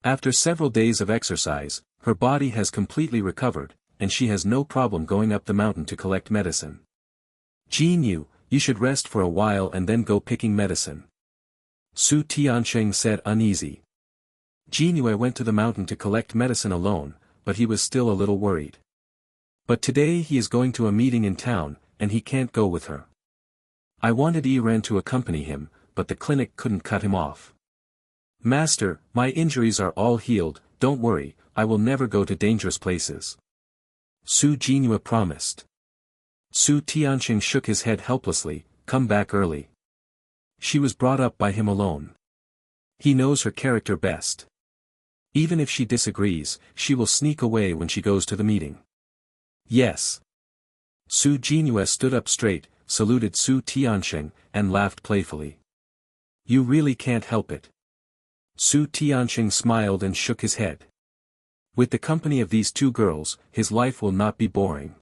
After several days of exercise, her body has completely recovered, and she has no problem going up the mountain to collect medicine. Jinue, you should rest for a while and then go picking medicine. Su Tiansheng said uneasy. Jinue went to the mountain to collect medicine alone, but he was still a little worried. But today he is going to a meeting in town, and he can't go with her. I wanted Yiren to accompany him, but the clinic couldn't cut him off. Master, my injuries are all healed, don't worry, I will never go to dangerous places. Su Jinue promised. Su Tiansheng shook his head helplessly, come back early. She was brought up by him alone. He knows her character best. Even if she disagrees, she will sneak away when she goes to the meeting. Yes. Su Jinue stood up straight, saluted Su Tiansheng, and laughed playfully. You really can't help it. Su Tiansheng smiled and shook his head. With the company of these two girls, his life will not be boring.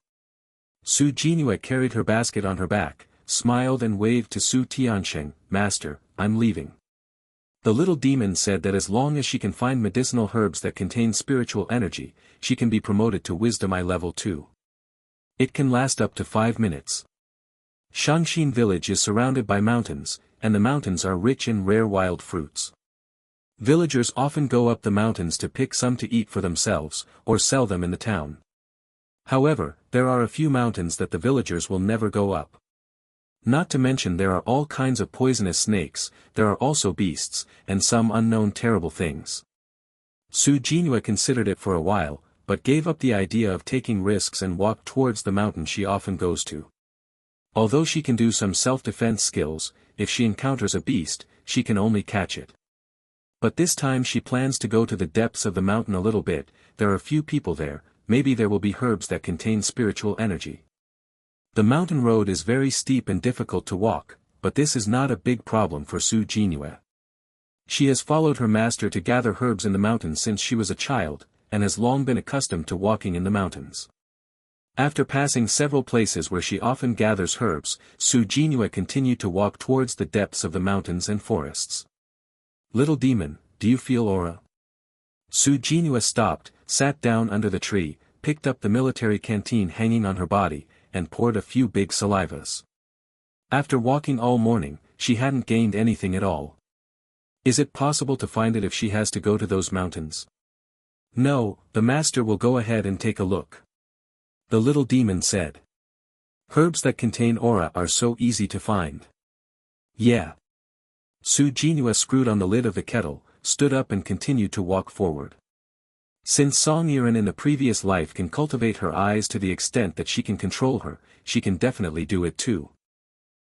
Su Jinue carried her basket on her back, smiled and waved to Su Tiansheng, Master, I'm leaving. The little demon said that as long as she can find medicinal herbs that contain spiritual energy, she can be promoted to Wisdom I level 2. It can last up to 5 minutes. Shangxin village is surrounded by mountains, and the mountains are rich in rare wild fruits. Villagers often go up the mountains to pick some to eat for themselves, or sell them in the town. However, there are a few mountains that the villagers will never go up. Not to mention there are all kinds of poisonous snakes, there are also beasts, and some unknown terrible things. Su Jinue considered it for a while, but gave up the idea of taking risks and walked towards the mountain she often goes to. Although she can do some self-defense skills, if she encounters a beast, she can only catch it. But this time she plans to go to the depths of the mountain a little bit, there are few people there, maybe there will be herbs that contain spiritual energy. The mountain road is very steep and difficult to walk, but this is not a big problem for Su Jinue. She has followed her master to gather herbs in the mountains since she was a child, and has long been accustomed to walking in the mountains. After passing several places where she often gathers herbs, Su Jinue continued to walk towards the depths of the mountains and forests. Little demon, do you feel aura? Su Jinue stopped, sat down under the tree, picked up the military canteen hanging on her body, and poured a few big salivas. After walking all morning, she hadn't gained anything at all. Is it possible to find it if she has to go to those mountains? No, the master will go ahead and take a look. The little demon said. Herbs that contain aura are so easy to find. Yeah. Su Jinue screwed on the lid of the kettle, stood up and continued to walk forward. Since Song Yiren in the previous life can cultivate her eyes to the extent that she can control her, she can definitely do it too.